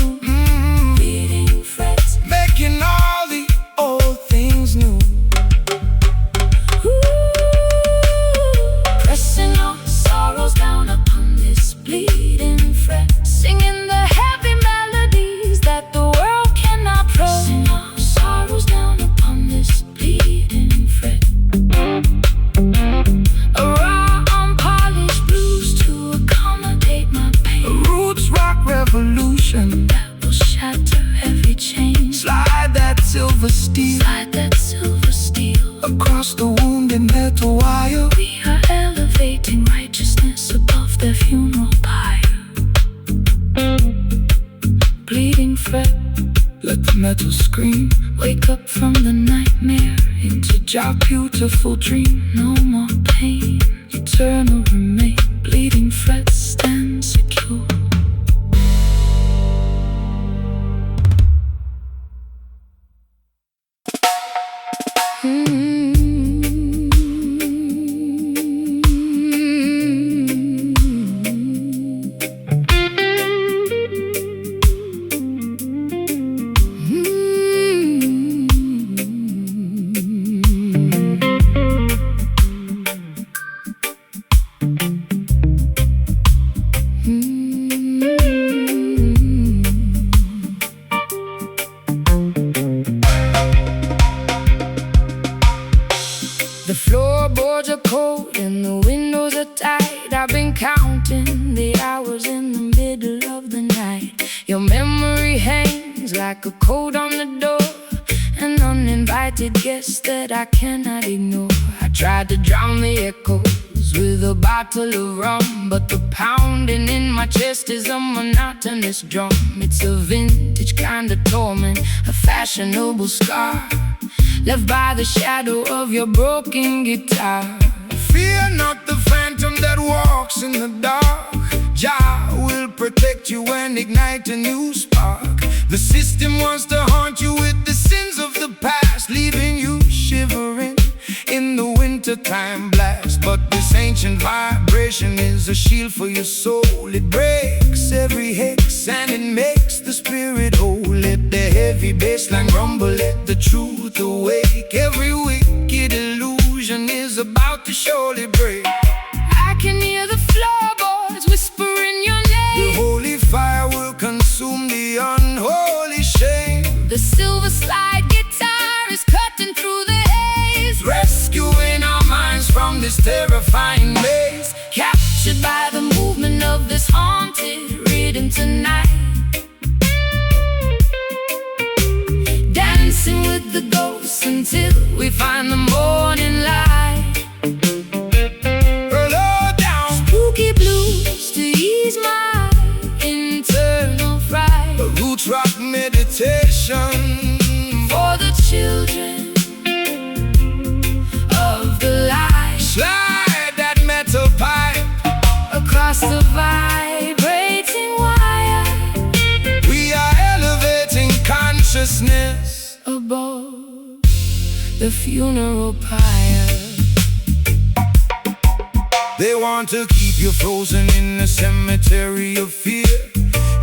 Speaker 1: Beating frets,
Speaker 2: making all the old things new.
Speaker 1: Pressing our sorrows down upon this bleeding fret, singing the heavy melodies that the world cannot press. Pressing our sorrows down upon this bleeding fret. A raw, unpolished to scream. Wake up from the nightmare into your beautiful dream. No more pain, eternal remain. Bleeding frets stand secure. The floorboards are cold and the windows are tight. I've been counting the hours in the middle of the night. Your memory hangs like a coat on the door, an uninvited guest that I cannot ignore. I tried to drown the echoes with a bottle of rum, but the pounding in my chest is a monotonous drum. It's a vintage kind of torment, a fashionable scar left by the shadow of your broken guitar.
Speaker 2: Fear not the phantom that walks in the dark. Jah will protect you and ignite a new spark. The system wants to haunt you with the sins of the past, leaving you shivering in the wintertime blast. But this ancient vibration is a shield for your soul. It breaks every hex and it makes the spirit whole. Let the heavy bassline rumble, let the truth awake. Every wicked illusion is about to surely break.
Speaker 1: I can hear the floorboards whispering your name.
Speaker 2: The holy fire will consume the unholy shame.
Speaker 1: The silver slide guitar is cutting through the haze,
Speaker 2: Rescuing our minds from this terrifying maze.
Speaker 1: captured by the movement of this haunted rhythm tonight. Dancing with the ghosts until we find the morning light.
Speaker 2: Low down,
Speaker 1: Spooky blues to ease my internal fright.
Speaker 2: a roots rock meditation
Speaker 1: For the children of the light.
Speaker 2: Slide that metal pipe.
Speaker 1: Across the vibrating wire,
Speaker 2: We are elevating consciousness
Speaker 1: above the funeral pyre.
Speaker 2: They want to keep you frozen in a cemetery of fear,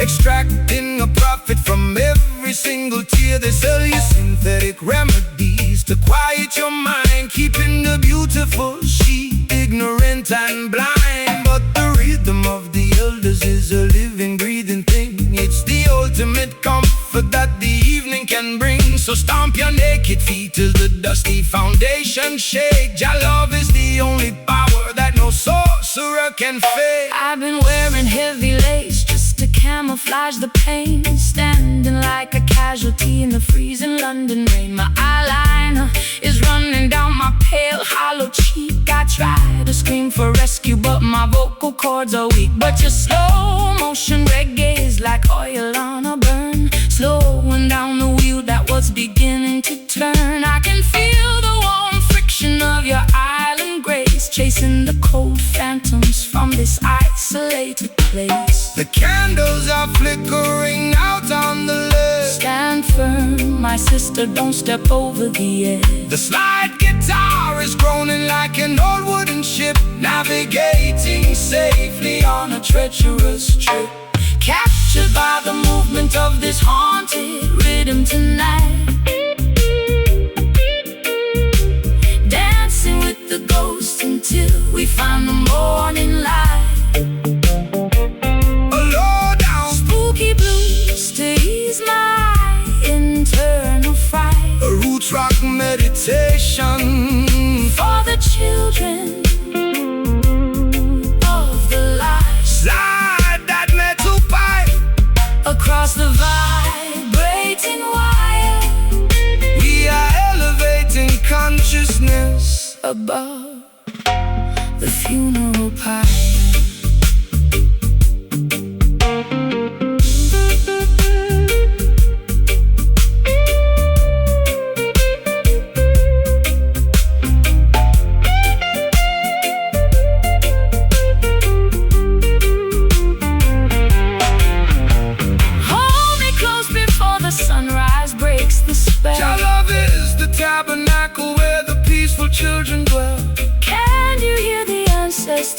Speaker 2: extracting a profit from every single tear. They sell you synthetic remedies to quiet your mind, keeping the beautiful sheep ignorant and blind. But the rhythm of the elders is a living, breathing thing. It's the ultimate comfort that the evening can bring. So stomp your naked feet till the dusty foundation shake. Jah love is the only power that no sorcerer can fake.
Speaker 1: I've been wearing heavy lace just to camouflage the pain, standing like a casualty in the freezing London rain. My eyeliner is running down my pale, hollow cheek. I try to scream for rescue, but my vocal cords are weak. But your slow motion reggae is like oil on a burn, slowing down the wheel that was beginning to turn. I can feel the warm friction of your island grace, chasing the cold phantoms from this isolated place.
Speaker 2: The candles are flickering out on the left.
Speaker 1: Stand firm, my sister, don't step over the edge.
Speaker 2: The slide guitar is groaning like an old wooden ship, navigating safely on a treacherous trip.
Speaker 1: Captured by the movement of this haunted rhythm tonight. Dancing with the ghosts until we find the morning light.
Speaker 2: Low down,
Speaker 1: Spooky blues to ease my internal fright.
Speaker 2: a roots rock meditation
Speaker 1: For the children of the light.
Speaker 2: Slide that metal pipe.
Speaker 1: Across the vibrating wire,
Speaker 2: We are elevating consciousness
Speaker 1: above the funeral pyre.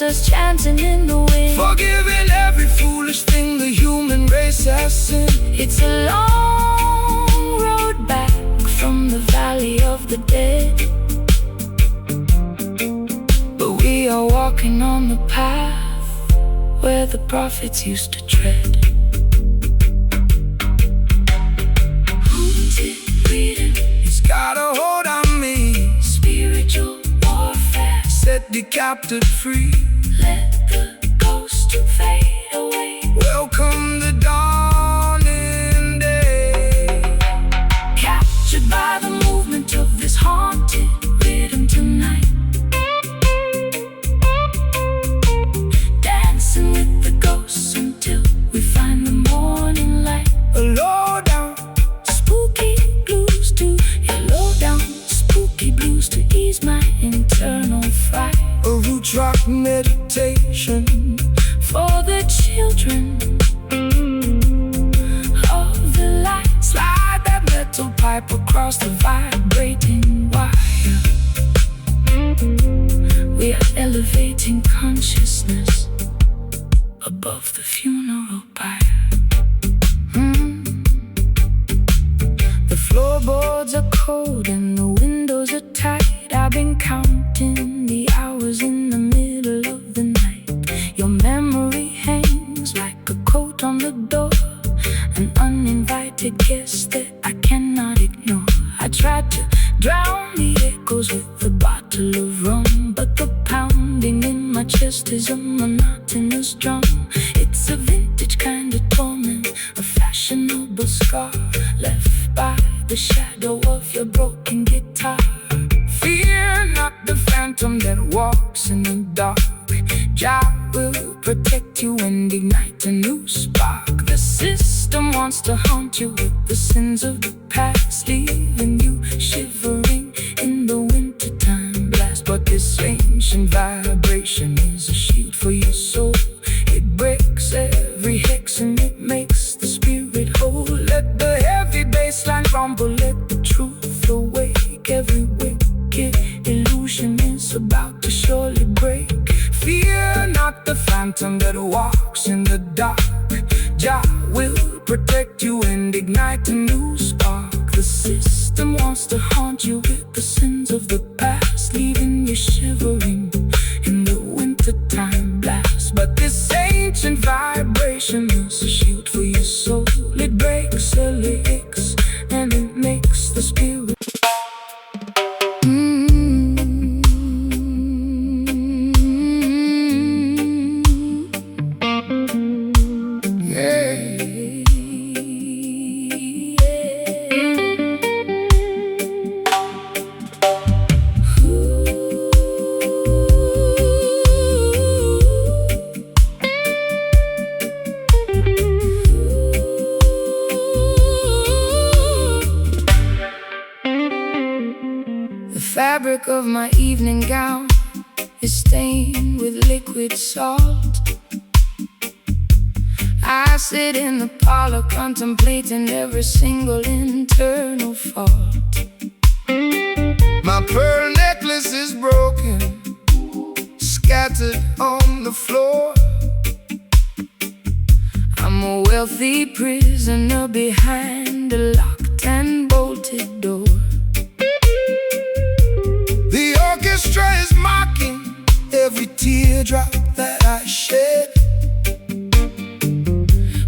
Speaker 1: ancestors chanting in the wind,
Speaker 2: forgiving every foolish thing the human race has sinned.
Speaker 1: It's a long road back from the valley of the dead, but we are walking on the path where the prophets used to tread. Haunted rhythm,
Speaker 2: It's got a hold on me,
Speaker 1: spiritual warfare.
Speaker 2: set the captive free.
Speaker 1: Let the ghost fade away.
Speaker 2: Welcome the dawning day.
Speaker 1: Captured by the movement of this haunted rhythm tonight, dancing with the ghosts until we find the morning light.
Speaker 2: A low down,
Speaker 1: Spooky blues to low down, spooky blues to ease my internal fright.
Speaker 2: a roots rock meditation.
Speaker 1: For the children of the light,
Speaker 2: Slide that
Speaker 1: metal pipe across the vibrating wire. We are elevating consciousness above the funeral pyre. The floorboards are cold and the windows are tight. I've been counting the hours in the middle of the night. Your memory hangs like a coat on the door, an uninvited guest that I cannot ignore. I tried to drown the echoes with a bottle of rum, but the pounding in my chest is a monotonous drum. It's a vintage kind of torment, a fashionable scar left by the shadow of your broken guitar.
Speaker 2: Fear not the phantom that walks in the dark. Jah will protect you and ignite a new spark.
Speaker 1: The system wants to haunt you with the sins of the past, leaving you shivering in the wintertime blast.
Speaker 2: But this ancient vibration is a shield for your soul. It breaks every hex and it makes the spirit whole. Let the heavy bassline rumble, let the truth awake. Every wicked illusion is about to surely break. Fear not the phantom that walks in the dark. Jah will protect you and ignite a new spark. The system wants to haunt you with the sins of the past, leaving you shivering in the wintertime blast. But this ancient vibration is a shield for your soul. It breaks the lyrics and it makes the spirit.
Speaker 1: Fabric of my evening gown is stained with liquid salt. I sit in the parlor contemplating every single internal fault.
Speaker 2: My pearl necklace is broken, scattered on the floor.
Speaker 1: I'm a wealthy prisoner behind a locked and bolted door.
Speaker 2: The orchestra is mocking every teardrop that I shed,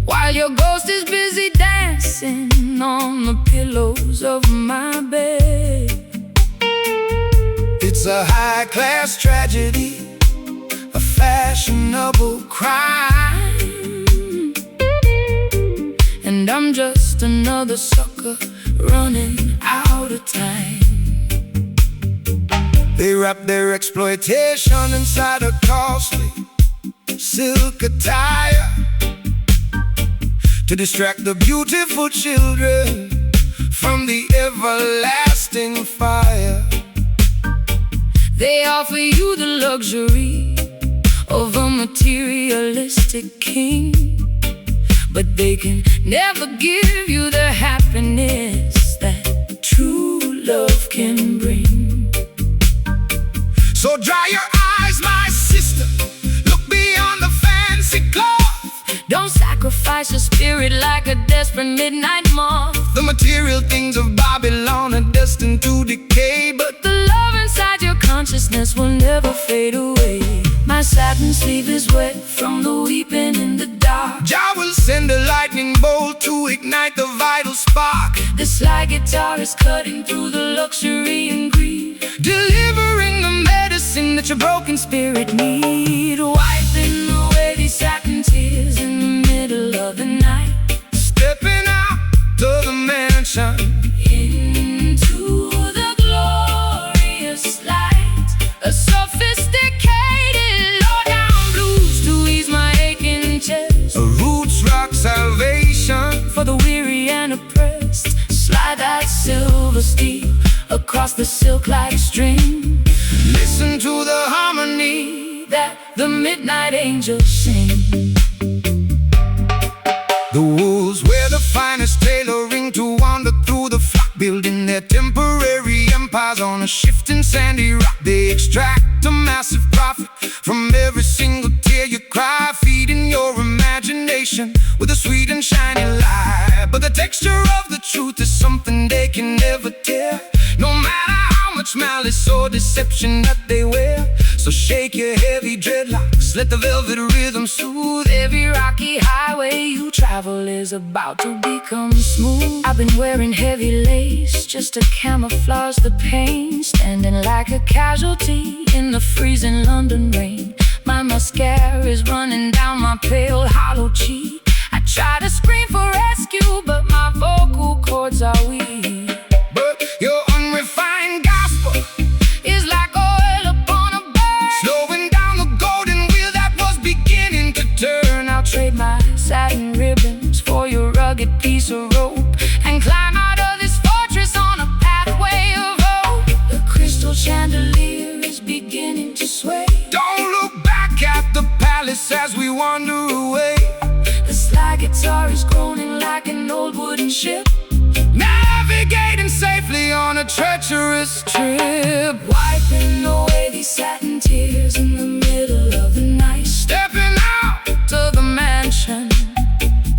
Speaker 1: while your ghost is busy dancing on the pillows of my bed.
Speaker 2: It's a high-class tragedy, a fashionable crime,
Speaker 1: and I'm just another sucker running out of time.
Speaker 2: They wrap their exploitation inside a costly silk attire to distract the beautiful children from the everlasting fire.
Speaker 1: They offer you the luxury of a materialistic king, but they can never give you the happiness that true love can bring.
Speaker 2: So dry your eyes, my sister,
Speaker 1: Don't sacrifice your spirit like a desperate midnight moth.
Speaker 2: The material things of Babylon are destined to decay, but
Speaker 1: The love inside your consciousness will never fade away. My satin sleeve is wet from the weeping in the dark.
Speaker 2: Jah will send a lightning bolt to ignite the vital spark.
Speaker 1: This slide guitar is cutting through the luxury and greed,
Speaker 2: Delivering the medicine that your broken spirit need.
Speaker 1: wiping away these satin tears in the middle of the night.
Speaker 2: Stepping out to the mansion,
Speaker 1: Into the glorious light, a sophisticated low-down blues to ease my aching chest.
Speaker 2: a roots rock salvation.
Speaker 1: For the weary and oppressed, slide that silver steel across the silk-like string.
Speaker 2: Listen to the harmony
Speaker 1: That the midnight angels sing.
Speaker 2: The wolves wear the finest tailoring to wander through the flock, building their temporary empires on a shifting sandy rock. They extract a massive profit from every single tear you cry, feeding your imagination with a sweet and shiny lie. But the texture of the truth is something they can never tear, no matter how much malice or deception that they wear. So shake your heavy dreadlocks, let the velvet rhythm soothe.
Speaker 1: Every rocky highway you travel is about to become smooth. I've been wearing heavy lace just to camouflage the pain, standing like a casualty in the freezing London rain. My mascara is running down my pale hollow cheek. I try to scream for rescue, but my vocal cords are weak.
Speaker 2: But your unrefined gospel
Speaker 1: It's like oil upon a burn,
Speaker 2: slowing down the golden wheel that was beginning to turn.
Speaker 1: I'll trade my satin ribbons for your rugged piece of rope and climb out of this fortress on a pathway of hope. The crystal chandelier is beginning to sway.
Speaker 2: Don't look back at the palace as we wander away.
Speaker 1: The slide guitar is groaning like an old wooden ship,
Speaker 2: Navigating safely on a treacherous trip.
Speaker 1: wiping away these satin tears in the middle of the night.
Speaker 2: Stepping out
Speaker 1: To the mansion,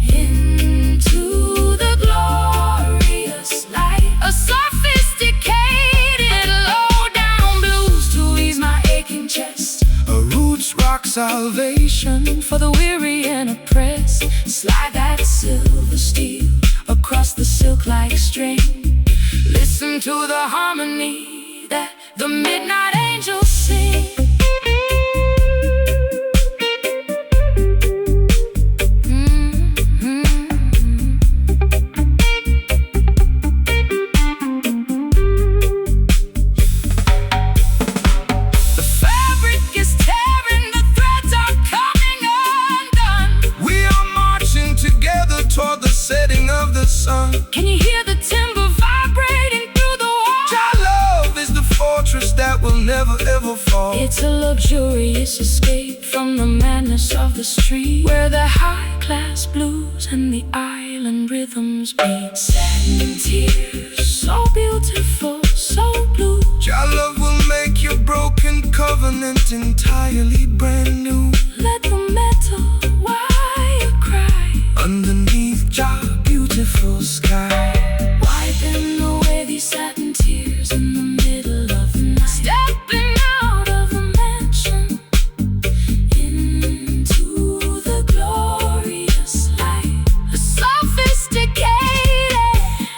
Speaker 1: into the glorious light, a sophisticated low-down blues to ease my aching chest.
Speaker 2: a roots rock salvation.
Speaker 1: For the weary and oppressed, slide that silver steel across the silk-like string. Listen to the harmony that the midnight angels sing. The fabric is tearing, the threads are coming undone.
Speaker 2: We are marching together toward the setting of the sun.
Speaker 1: Can you hear the timber vibrating through the walls?
Speaker 2: Our love is the fortress that will never ever fall.
Speaker 1: It's a luxurious escape from the madness of the street, where the high-class blues and the island rhythms meet. Satin tears, so beautiful, so blue.
Speaker 2: Our love will make your broken covenant entirely brand new.
Speaker 1: Let the metal wire cry
Speaker 2: Underneath your beautiful sky.
Speaker 1: wiping away these satin tears in the middle of the night. Stepping out of the mansion, into the glorious light, a sophisticated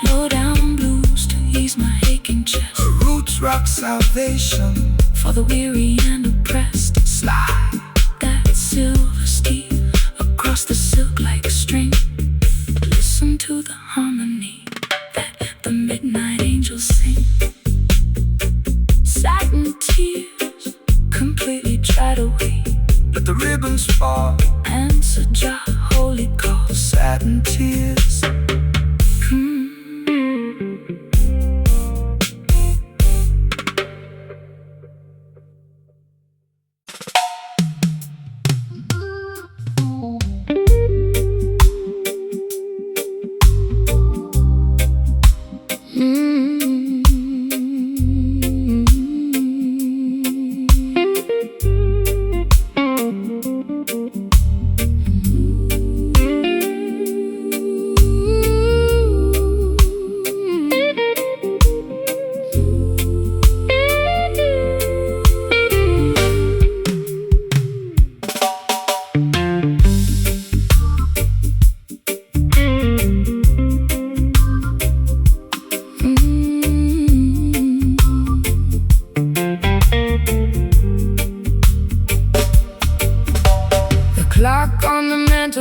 Speaker 1: low-down blues to ease my aching chest.
Speaker 2: A roots rock salvation.
Speaker 1: For the weary and oppressed,
Speaker 2: Slide
Speaker 1: that silver steel across the silk-like string. Listen to the harmony that the midnight angels sing. Satin tears completely dried away.
Speaker 2: let the ribbons fall.
Speaker 1: Answer Jah holy call.
Speaker 2: Satin tears.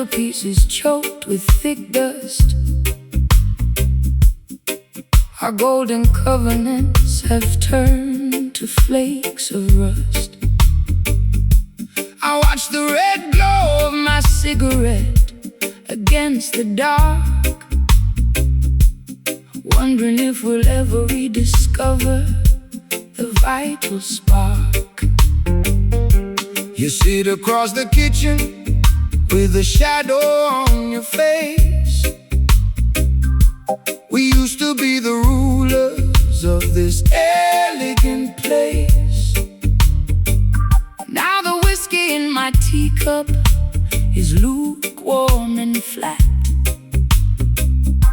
Speaker 1: mantelpiece is choked with thick dust. Our golden covenants have turned to flakes of rust. I watch the red glow of my cigarette against the dark, wondering if we'll ever rediscover the vital spark.
Speaker 2: You sit across the kitchen with a shadow on your face. We used to be the rulers of this elegant place.
Speaker 1: Now the whiskey in my teacup is lukewarm and flat,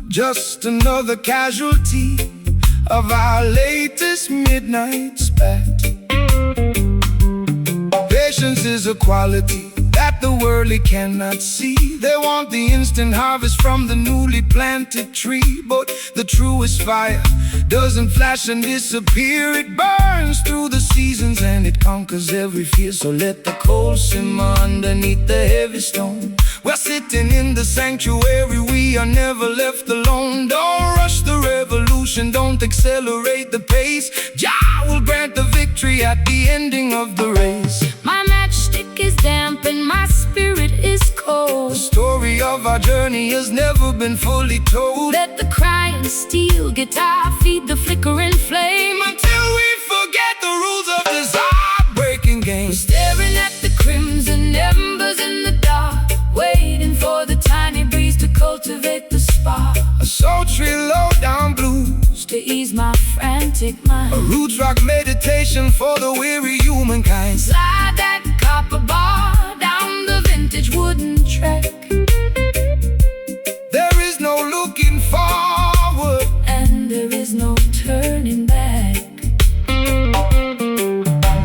Speaker 2: just another casualty of our latest midnight spat. Patience is a quality that the worldly cannot see. They want the instant harvest from the newly planted tree, but the truest fire doesn't flash and disappear. It burns through the seasons and it conquers every fear. So let the coal simmer underneath the heavy stone. We're sitting in the sanctuary, we are never left alone. Don't rush the revolution, don't accelerate the pace. Jah will grant the victory at the ending of the race.
Speaker 1: My matchstick is damp and my spirit is cold.
Speaker 2: The story of our journey has never been fully told.
Speaker 1: Let the crying steel guitar feed the flickering flame
Speaker 2: until we forget the rules of this heartbreaking game.
Speaker 1: We're staring at the crimson embers in the dark, waiting for the tiny breeze to cultivate the spark.
Speaker 2: A sultry low-down blues
Speaker 1: to ease my frantic mind.
Speaker 2: A roots rock meditation for the weary humankind.
Speaker 1: Slide that copper bar down the vintage wooden track.
Speaker 2: There is no looking forward,
Speaker 1: and there is no turning back.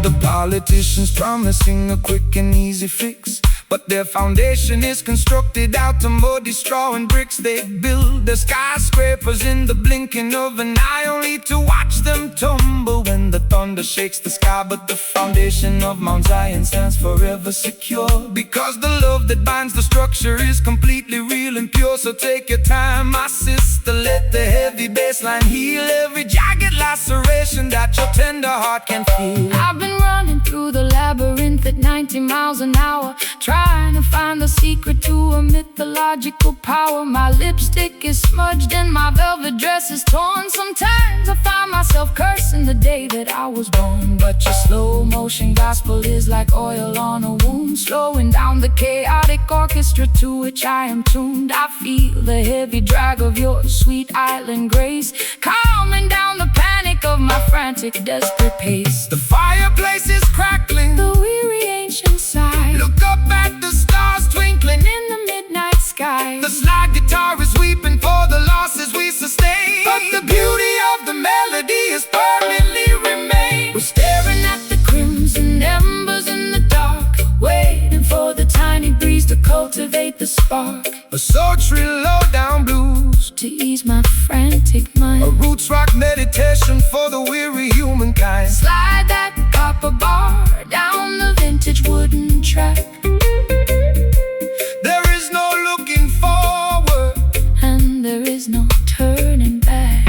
Speaker 2: The politicians promising a quick and easy fix, but their foundation is constructed out of muddy straw and bricks. They build the skyscrapers in the blinking of an eye, only to watch them tumble when the thunder shakes the sky. But the foundation of Mount Zion stands forever secure, because the love that binds the structure is completely real and pure. So take your time, my sister, let the heavy bassline heal every jagged laceration that your tender heart can feel.
Speaker 1: I've been running through the labyrinth at 90 miles an hour, trying to find the secret to a mythological power. My lipstick is smudged and my velvet dress is torn. Sometimes I find myself cursing the day that I was born. But your slow motion gospel is like oil on a wound, slowing down the chaotic orchestra to which I am tuned. I feel the heavy drag of your sweet island grace, calming down the panic of my frantic, desperate pace.
Speaker 2: The fireplace is crackling,
Speaker 1: the weary ancient sigh.
Speaker 2: Look up at the stars twinkling
Speaker 1: in the midnight sky.
Speaker 2: The slide guitar is weeping for the losses we sustain, but the beauty of the melody has permanently remained.
Speaker 1: We're staring at the crimson embers in the dark, waiting for the tiny breeze to cultivate the spark.
Speaker 2: A sultry low-down blues
Speaker 1: to ease my frantic mind.
Speaker 2: A roots rock meditation for the weary humankind.
Speaker 1: Slide that copper bar down the vintage wooden track.
Speaker 2: There is no looking forward,
Speaker 1: and there is no turning back.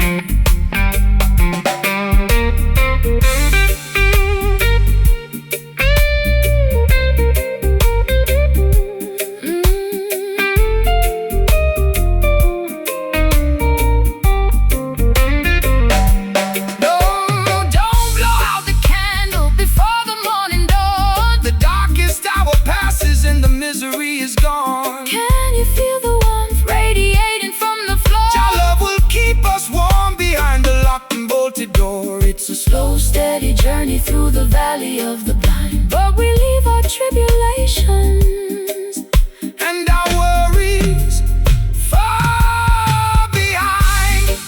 Speaker 2: Misery is gone.
Speaker 1: Can you feel the warmth radiating from the floor?
Speaker 2: Your love will keep us warm behind the locked and bolted door.
Speaker 1: It's a slow, steady journey through the valley of the blind, but we leave our tribulations
Speaker 2: and our worries far behind.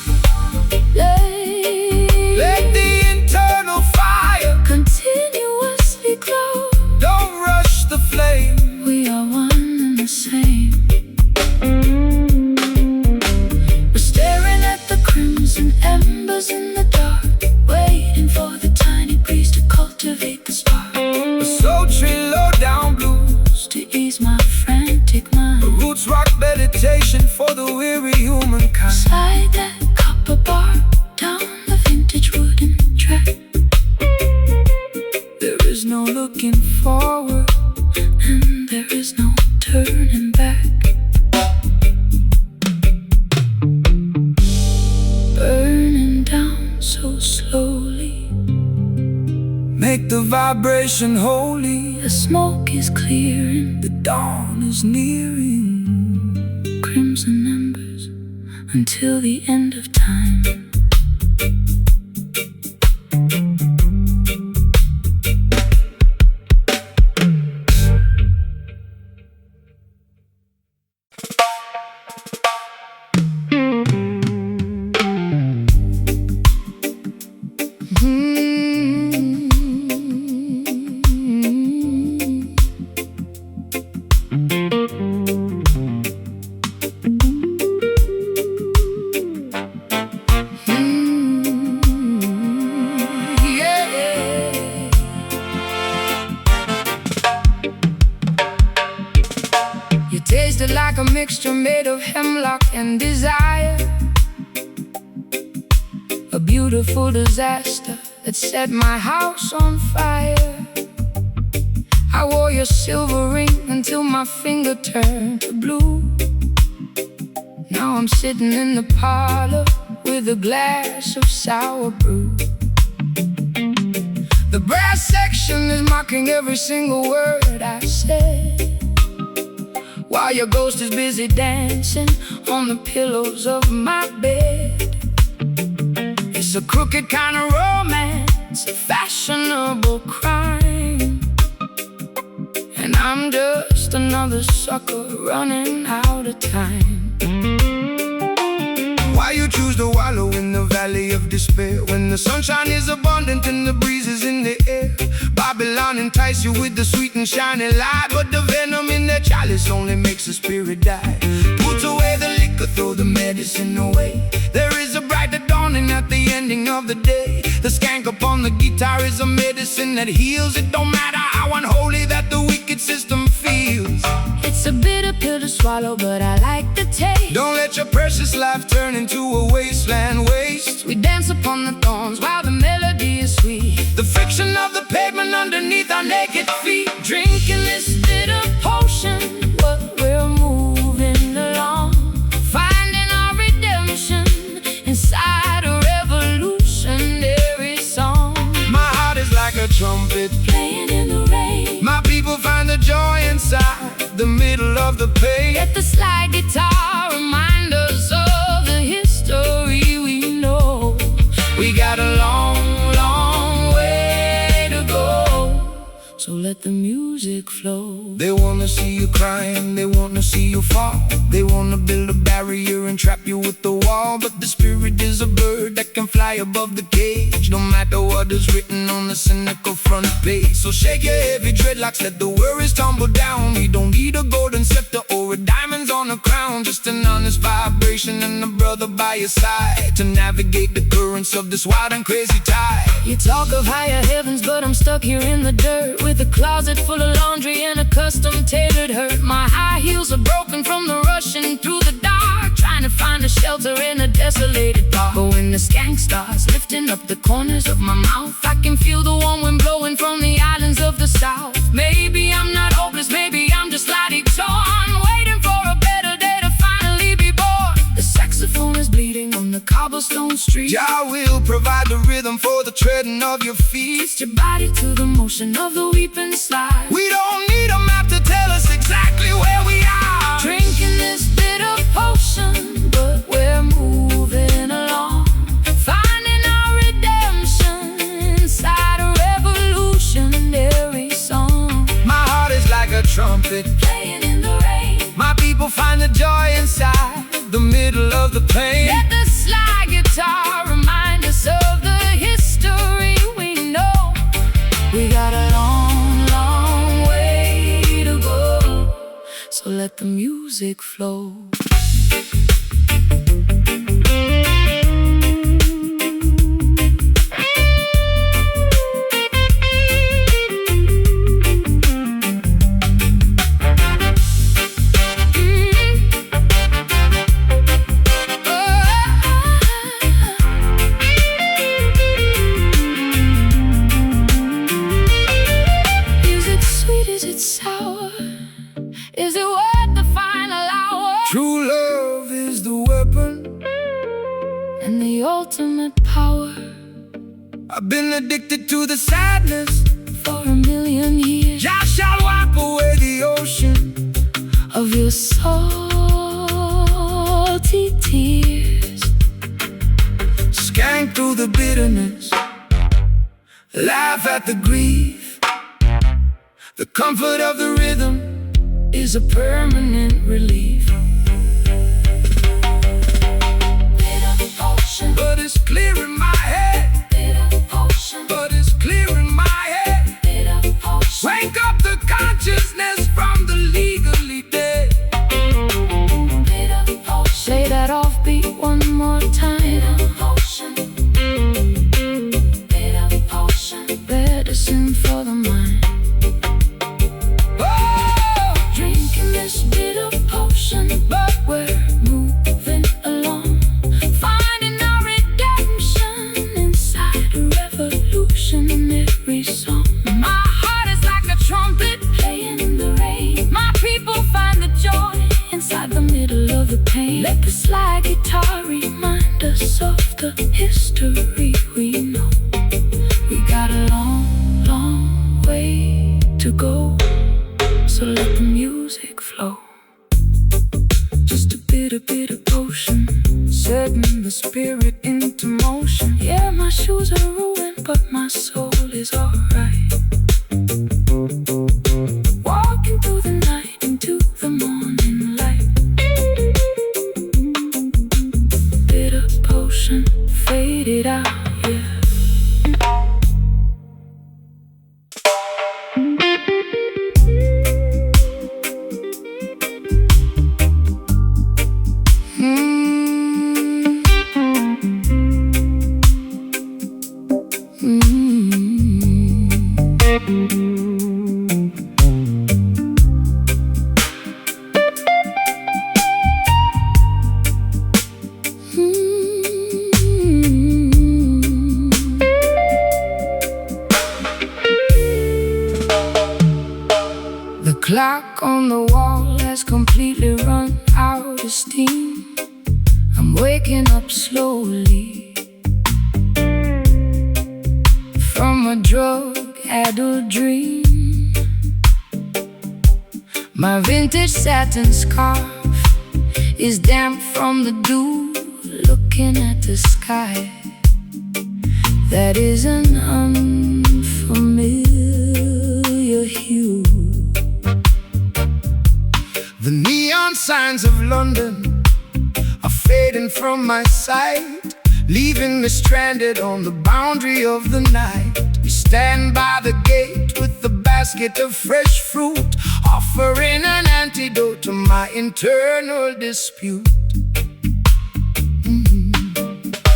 Speaker 2: Let the internal fire
Speaker 1: continuously glow.
Speaker 2: Don't rush the flame,
Speaker 1: we are one and the same. We're staring at the crimson embers in the dark, waiting for the tiny breeze to cultivate the spark.
Speaker 2: A sultry low-down blues roots rock meditation for the weary humankind.
Speaker 1: Slide that copper bar down the vintage wooden track. There is no looking forward, and there is no turning back. Burning down so slowly,
Speaker 2: make the vibration holy.
Speaker 1: the smoke is clearing,
Speaker 2: The dawn is nearing.
Speaker 1: crimson embers until the end of time. You tasted like a mixture made of hemlock and desire, a beautiful disaster that set my house on fire. I wore your silver ring until my finger turned to blue. Now I'm sitting in the parlor with a glass of sour brew. The brass section is mocking every single word I said, while your ghost is busy dancing on the pillows of my bed. It's a crooked kind of romance, a fashionable crime, and I'm just another sucker running out of time.
Speaker 2: Why you choose to wallow in the valley of despair, when the sunshine is abundant and the breeze is in the air? Babylon entice you with the sweet and shiny light, but the venom in their chalice only makes the spirit die. Put away the liquor, throw the medicine away. There is a brighter dawning at the ending of the day. The skank upon the guitar is a medicine that heals. It don't matter how unholy that the wicked system feels.
Speaker 1: It's a bitter pill to swallow, but I like the taste.
Speaker 2: Don't let your precious life turn into a wasteland waste.
Speaker 1: We dance upon the thorns while the melody is sweet.
Speaker 2: The friction of the pavement underneath our naked feet.
Speaker 1: Drinking this bitter potion, but we're moving along, finding our redemption inside a revolutionary song.
Speaker 2: My heart is like a trumpet
Speaker 1: Playing in the rain,
Speaker 2: my people find the joy inside the middle of the pain.
Speaker 1: let the slide guitar remind us of the history we know.
Speaker 2: We got a long, long way to go,
Speaker 1: so let the music flow.
Speaker 2: They wanna see you crying, they wanna see you fall. They wanna build a barrier and trap you with the wall, but the spirit is a bird that can fly above the cage, no matter what is written on the cynical front page. So shake your heavy dreadlocks, let the worries tumble down. We don't need a golden scepter or a diamonds on a crown, just an honest vibration and a brother by your side to navigate the currents of this wild and crazy tide.
Speaker 1: You talk of higher heavens, but I'm stuck here in the dirt, with a closet full of laundry and a custom-tailored hurt. My high heels are broken from the rushing through the dark, trying to find a shelter in a desolated park. But when the skank starts lifting up the corners of my mouth, I can feel the warm wind blowing from the islands of the south. Maybe I'm not hopeless, maybe I'm just slightly torn, waiting for a better day to finally be born. The saxophone is bleeding on the cobblestone street.
Speaker 2: Jah will provide the rhythm for the treading of your feet.
Speaker 1: Twist your body to the motion of the weeping slide.
Speaker 2: We don't need a map to tell us exactly where we are.
Speaker 1: Drinking this bitter potion, but we're moving along, finding our redemption inside a revolutionary song.
Speaker 2: My heart is like a trumpet
Speaker 1: Playing in the rain,
Speaker 2: my people find the joy inside the middle of the pain.
Speaker 1: let the slide guitar remind us of the history we know. We got a long, long way to go, so let the music flow.
Speaker 2: I've been addicted to the sadness
Speaker 1: for a million years.
Speaker 2: Jah shall wipe away the ocean
Speaker 1: Of your salty tears.
Speaker 2: Skank through the bitterness, laugh at the grief. The comfort of the rhythm is a permanent relief.
Speaker 1: Bitter ocean,
Speaker 2: But it's clear in my head.
Speaker 1: bitter ocean,
Speaker 2: But it's clear in my head.
Speaker 1: bitter ocean.
Speaker 2: Wake up the consciousness from the legally dead.
Speaker 1: Bitter ocean. Play that offbeat one more time. Bitter ocean, bitter ocean. Medicine for the mind.
Speaker 2: Oh,
Speaker 1: Drinking this bitter potion, but we're moving along, finding our redemption inside a revolutionary song. My heart is like a trumpet playing in the rain. My people find the joy inside the middle of the pain. Let the slide guitar remind us of the history we know. We got a long, long way to go, so let the music flow. Just a bitter potion, setting the spirit into motion. Yeah, my shoes are ruined, but my soul is alright. Walking through the night into the morning light. Bitter potion, faded out, yeah. The clock on the wall has completely run out of steam. I'm waking up slowly from a drug-addled dream. My vintage satin scarf is damp from the dew, looking at the sky that is an unfamiliar hue.
Speaker 2: the neon signs of London are fading from my sight, leaving me stranded on the boundary of the night. We stand by the gate with a basket of fresh fruit, offering an antidote to my internal dispute.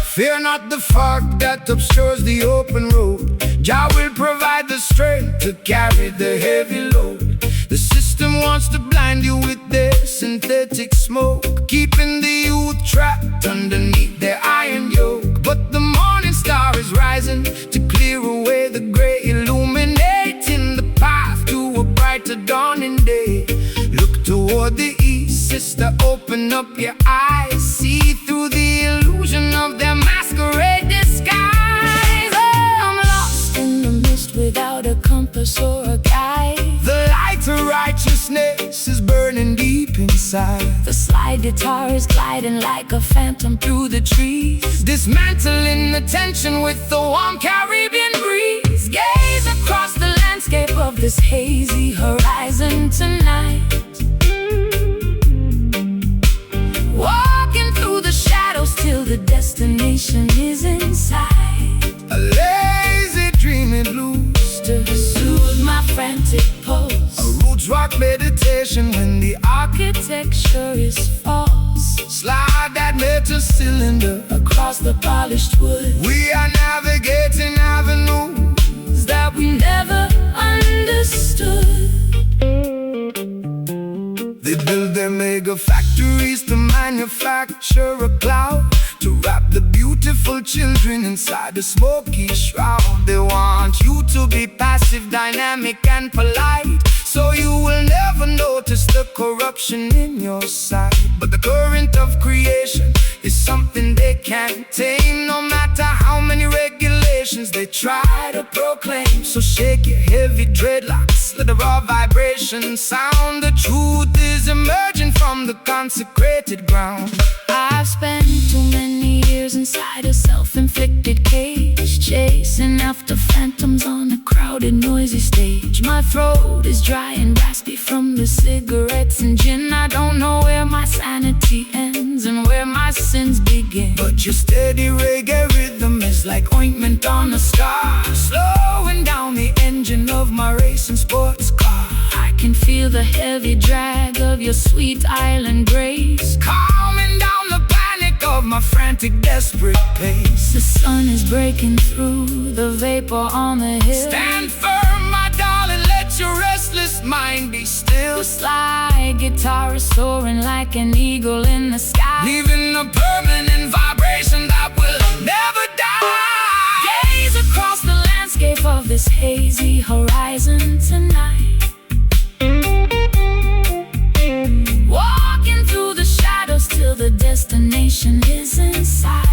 Speaker 2: Fear not the fog that obscures the open road. Jah will provide the strength to carry the heavy load. The system wants to blind you with their synthetic smoke, keeping the youth trapped underneath their iron yoke. But the morning star is rising to clear away the gray, illuminating the path to a brighter dawning day. Look toward the east, sister, open up your eyes. See through the illusion of their masquerade disguise.
Speaker 1: Oh, I'm lost in the mist without a compass or a guide.
Speaker 2: The light of righteousness is burning deep inside.
Speaker 1: The slide guitar is gliding like a phantom through the trees,
Speaker 2: Dismantling the tension with the warm Caribbean breeze.
Speaker 1: gaze across the landscape of this hazy horizon tonight. Walking through the shadows till the destination is in sight.
Speaker 2: A lazy dreaming blues,
Speaker 1: To soothe my frantic pulse,
Speaker 2: a roots rock meditation when the
Speaker 1: architecture is false.
Speaker 2: slide that metal cylinder.
Speaker 1: Across the polished wood
Speaker 2: We are navigating avenues
Speaker 1: that we never understood.
Speaker 2: They build their mega factories to manufacture a cloud, to wrap the beautiful children inside a smoky shroud. They want you to be passive, dynamic and polite, so you will never notice the corruption in your sight. But the current of creation is something they can't tame, no matter how many regulations generations they try to proclaim. So shake your heavy dreadlocks, let the raw vibration sound. The truth is emerging from the consecrated ground.
Speaker 1: I've spent too many years inside a self-inflicted cage, chasing after phantoms on a crowded, noisy stage. My throat is dry and raspy from the cigarettes and gin. I don't know where my sanity ends and where my sins begin.
Speaker 2: But your steady reggae rhythm is like ointment on a scar, slowing down the engine of my racing sports car.
Speaker 1: I can feel the heavy drag of your sweet island grace,
Speaker 2: calming down the panic of my frantic, desperate pace.
Speaker 1: The sun is breaking through the vapor on the hill.
Speaker 2: Stand firm, my darling, let your restless mind be still.
Speaker 1: The slide guitar is soaring like an eagle in the sky,
Speaker 2: leaving a permanent vibration that will never die.
Speaker 1: Gaze across the landscape of this hazy horizon tonight, walking through the shadows till the destination is in sight.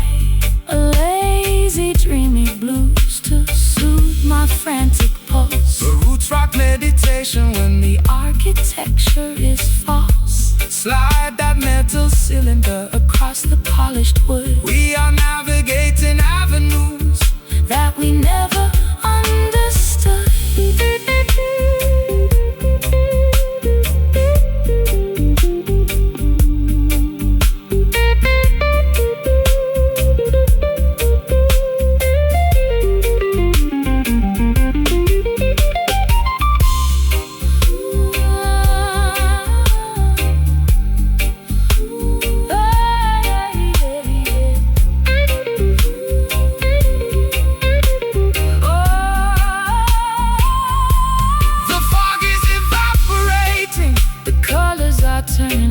Speaker 1: A lazy, dreamy blues to soothe my frantic pulse.
Speaker 2: A roots rock meditation when the
Speaker 1: architecture is false.
Speaker 2: Slide that metal cylinder
Speaker 1: across the polished wood.
Speaker 2: We are navigating avenues
Speaker 1: that we never understood.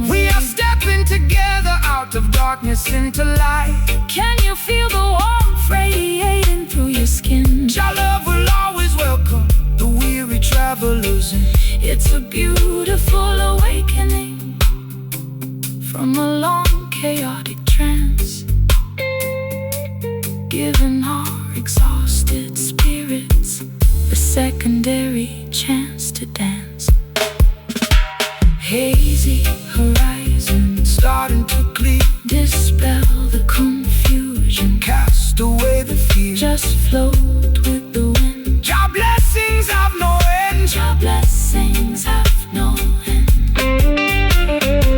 Speaker 2: We are stepping together out of darkness into light.
Speaker 1: Can you feel the warmth radiating through your skin?
Speaker 2: Your love will always welcome the weary travelers in.
Speaker 1: It's a beautiful awakening from a long chaotic trance, giving our exhausted spirits a secondary chance to dance.
Speaker 2: Hazy horizon starting to clear,
Speaker 1: dispel the confusion,
Speaker 2: cast away the fear,
Speaker 1: just float with the wind.
Speaker 2: Your blessings have no end.
Speaker 1: Your blessings have no end.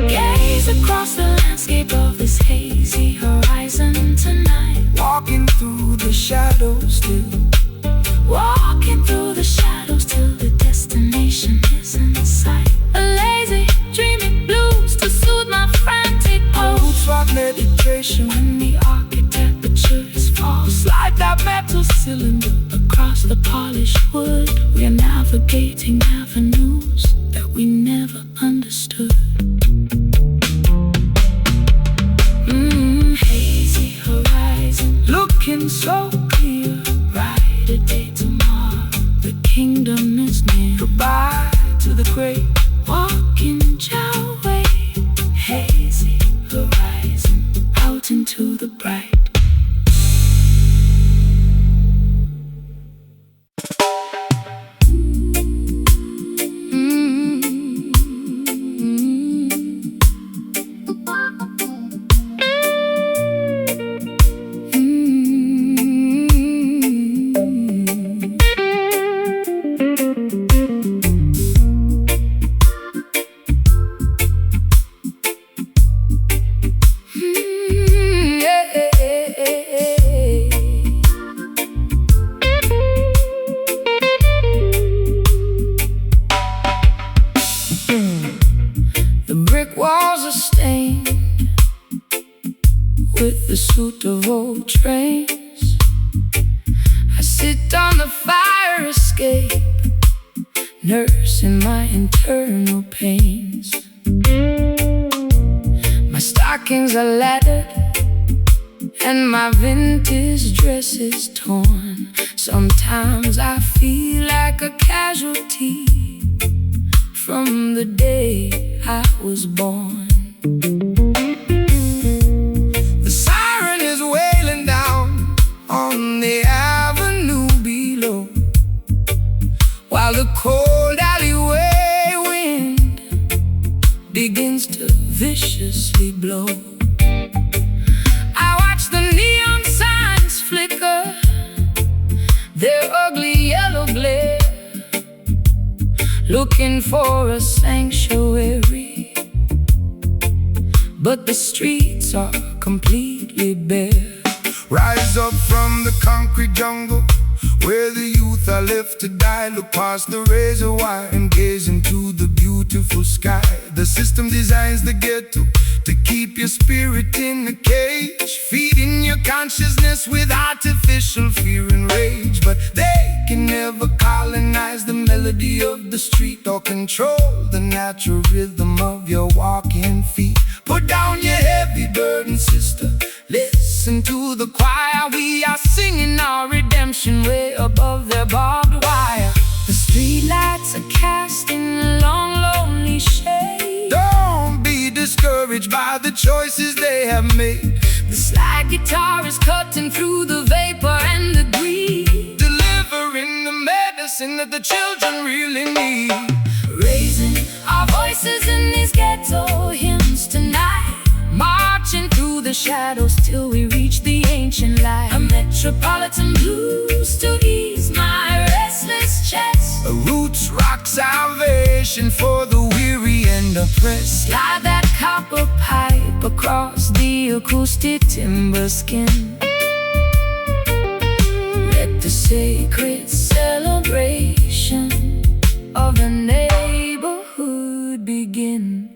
Speaker 1: Gaze across the landscape of this hazy horizon tonight,
Speaker 2: walking through the shadows till,
Speaker 1: walking through the shadows till the destination is in sight. A lazy, dreamy blues to soothe my frantic pulse.
Speaker 2: Roots rock meditation
Speaker 1: when the architecture is false.
Speaker 2: Slide that metal cylinder
Speaker 1: across the polished wood. We are navigating avenues that we never understood. Hazy horizon,
Speaker 2: looking so clear.
Speaker 1: Brighter day tomorrow, the kingdom is near.
Speaker 2: Goodbye to the great,
Speaker 1: walking your way. Hazy horizon, out into the bright. With the suit of old trains, I sit on the fire escape, nursing my internal pains. My stockings are leather and my vintage dress is torn. Sometimes I feel like a casualty from the day I was born.
Speaker 2: The siren is wailing down on the avenue.
Speaker 1: viciously blow. I watch the neon signs flicker, their ugly yellow glare, looking for a sanctuary. But the streets are completely bare.
Speaker 2: Rise up from the concrete jungle, where the youth are left to die. Look past the razor wire and gaze into the beautiful sky. The system designs the ghetto to keep your spirit in a cage, feeding your consciousness with artificial fear and rage. But they can never colonize the melody of the street or control the natural rhythm of your walking feet. Put down your heavy burden, sister, listen to the choir. We are singing our redemption way above their barbed wire. The streetlights are casting a long, lonely shade. Don't be discouraged by the choices they have made.
Speaker 1: The slide guitar is cutting through the vapor and the greed,
Speaker 2: Delivering the medicine that the children really need.
Speaker 1: raising our voices in these ghetto hymns tonight, marching through the shadows till we reach the ancient light. A metropolitan blues to ease my restless chest,
Speaker 2: A roots rock salvation for the weary and oppressed.
Speaker 1: slide that copper pipe across the acoustic timber skin. Let the sacred celebration of the neighborhood begin.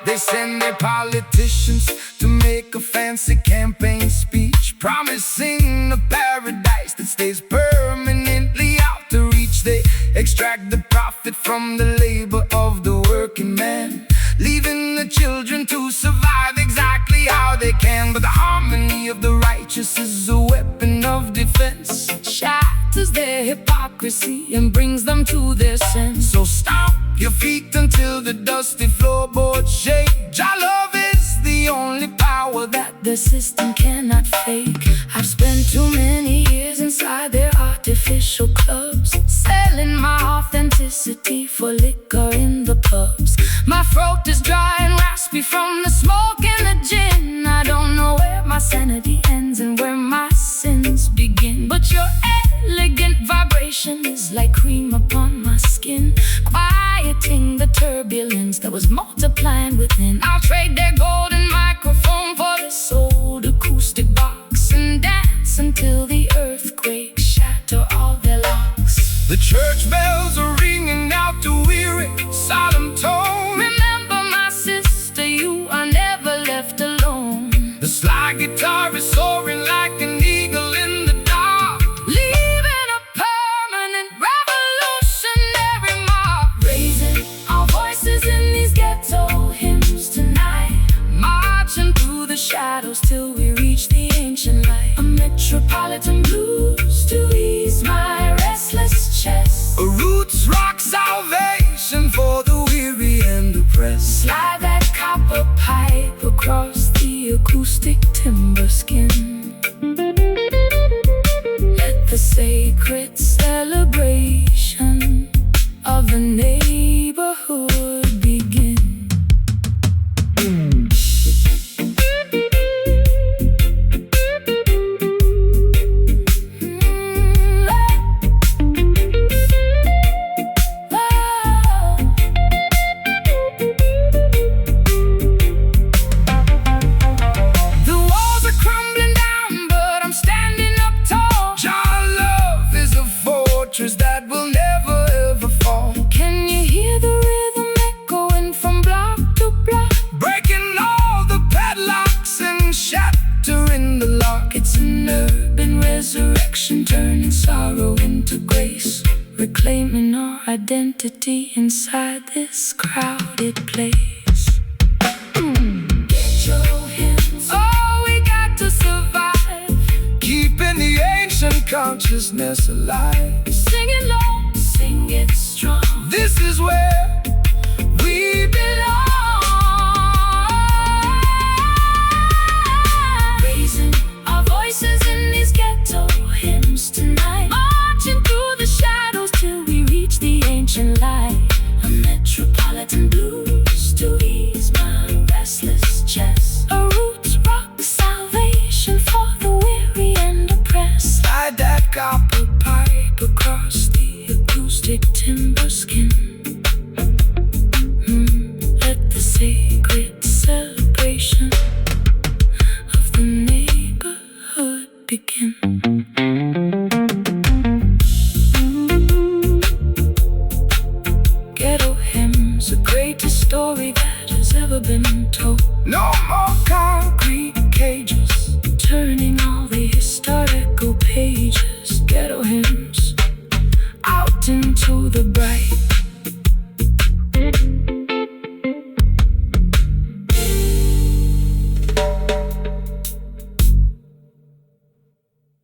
Speaker 2: They send their politicians to make a fancy campaign speech, promising a paradise that stays permanently out to reach. They extract the profit from the labor of the working man, leaving the children to survive exactly how they can. But the harmony of the righteous is a weapon of defense, shatters their hypocrisy and brings them to their sense. So stomp your feet until the dusty floorboards shake. Your love is the only power that
Speaker 1: The system cannot fake. I've spent too many years inside their artificial clubs, selling my authenticity for liquor in the pubs. My throat is dry and raspy from the smoke and the gin. I don't know where my sanity ends and where my sins begin, but your elegant vibration is like cream upon my skin, quieting the turbulence that was multiplying within. I'll trade their golden microphone for this old acoustic box and dance until the earthquakes shatter all their locks.
Speaker 2: The church bells are ringing out to weary, solemn tone.
Speaker 1: Remember, my sister, you are never left alone.
Speaker 2: The slide guitar is soaring like an eagle in the dark,
Speaker 1: Leaving a permanent revolutionary mark, raising our voices in these ghetto hymns tonight, marching through the shadows till we reach the ancient light. A metropolitan blues to ease my restless chest,
Speaker 2: a roots rock salvation for the weary and oppressed.
Speaker 1: slide that copper pipe across the acoustic timber skin. Let the sacred celebration of the neighborhood begin. The walls are crumbling down, but I'm standing up tall.
Speaker 2: Your love is a fortress that will never ever fall,
Speaker 1: Can you hear the rhythm echoing from block to block?
Speaker 2: breaking all the padlocks and shattering the lock.
Speaker 1: It's an urban resurrection, turning sorrow into grace, reclaiming our identity inside this crowded place. Get your hands, oh, we got to survive.
Speaker 2: Keeping the ancient consciousness alive.
Speaker 1: Sing it low, sing it strong.
Speaker 2: This is where
Speaker 1: We belong. Raising our voices in these ghetto hymns tonight, marching through the shadows till we reach the ancient light. A metropolitan blues to ease my restless greatest story that has ever been told.
Speaker 2: No more concrete cages,
Speaker 1: Turning all the historical pages, ghetto hymns, out into the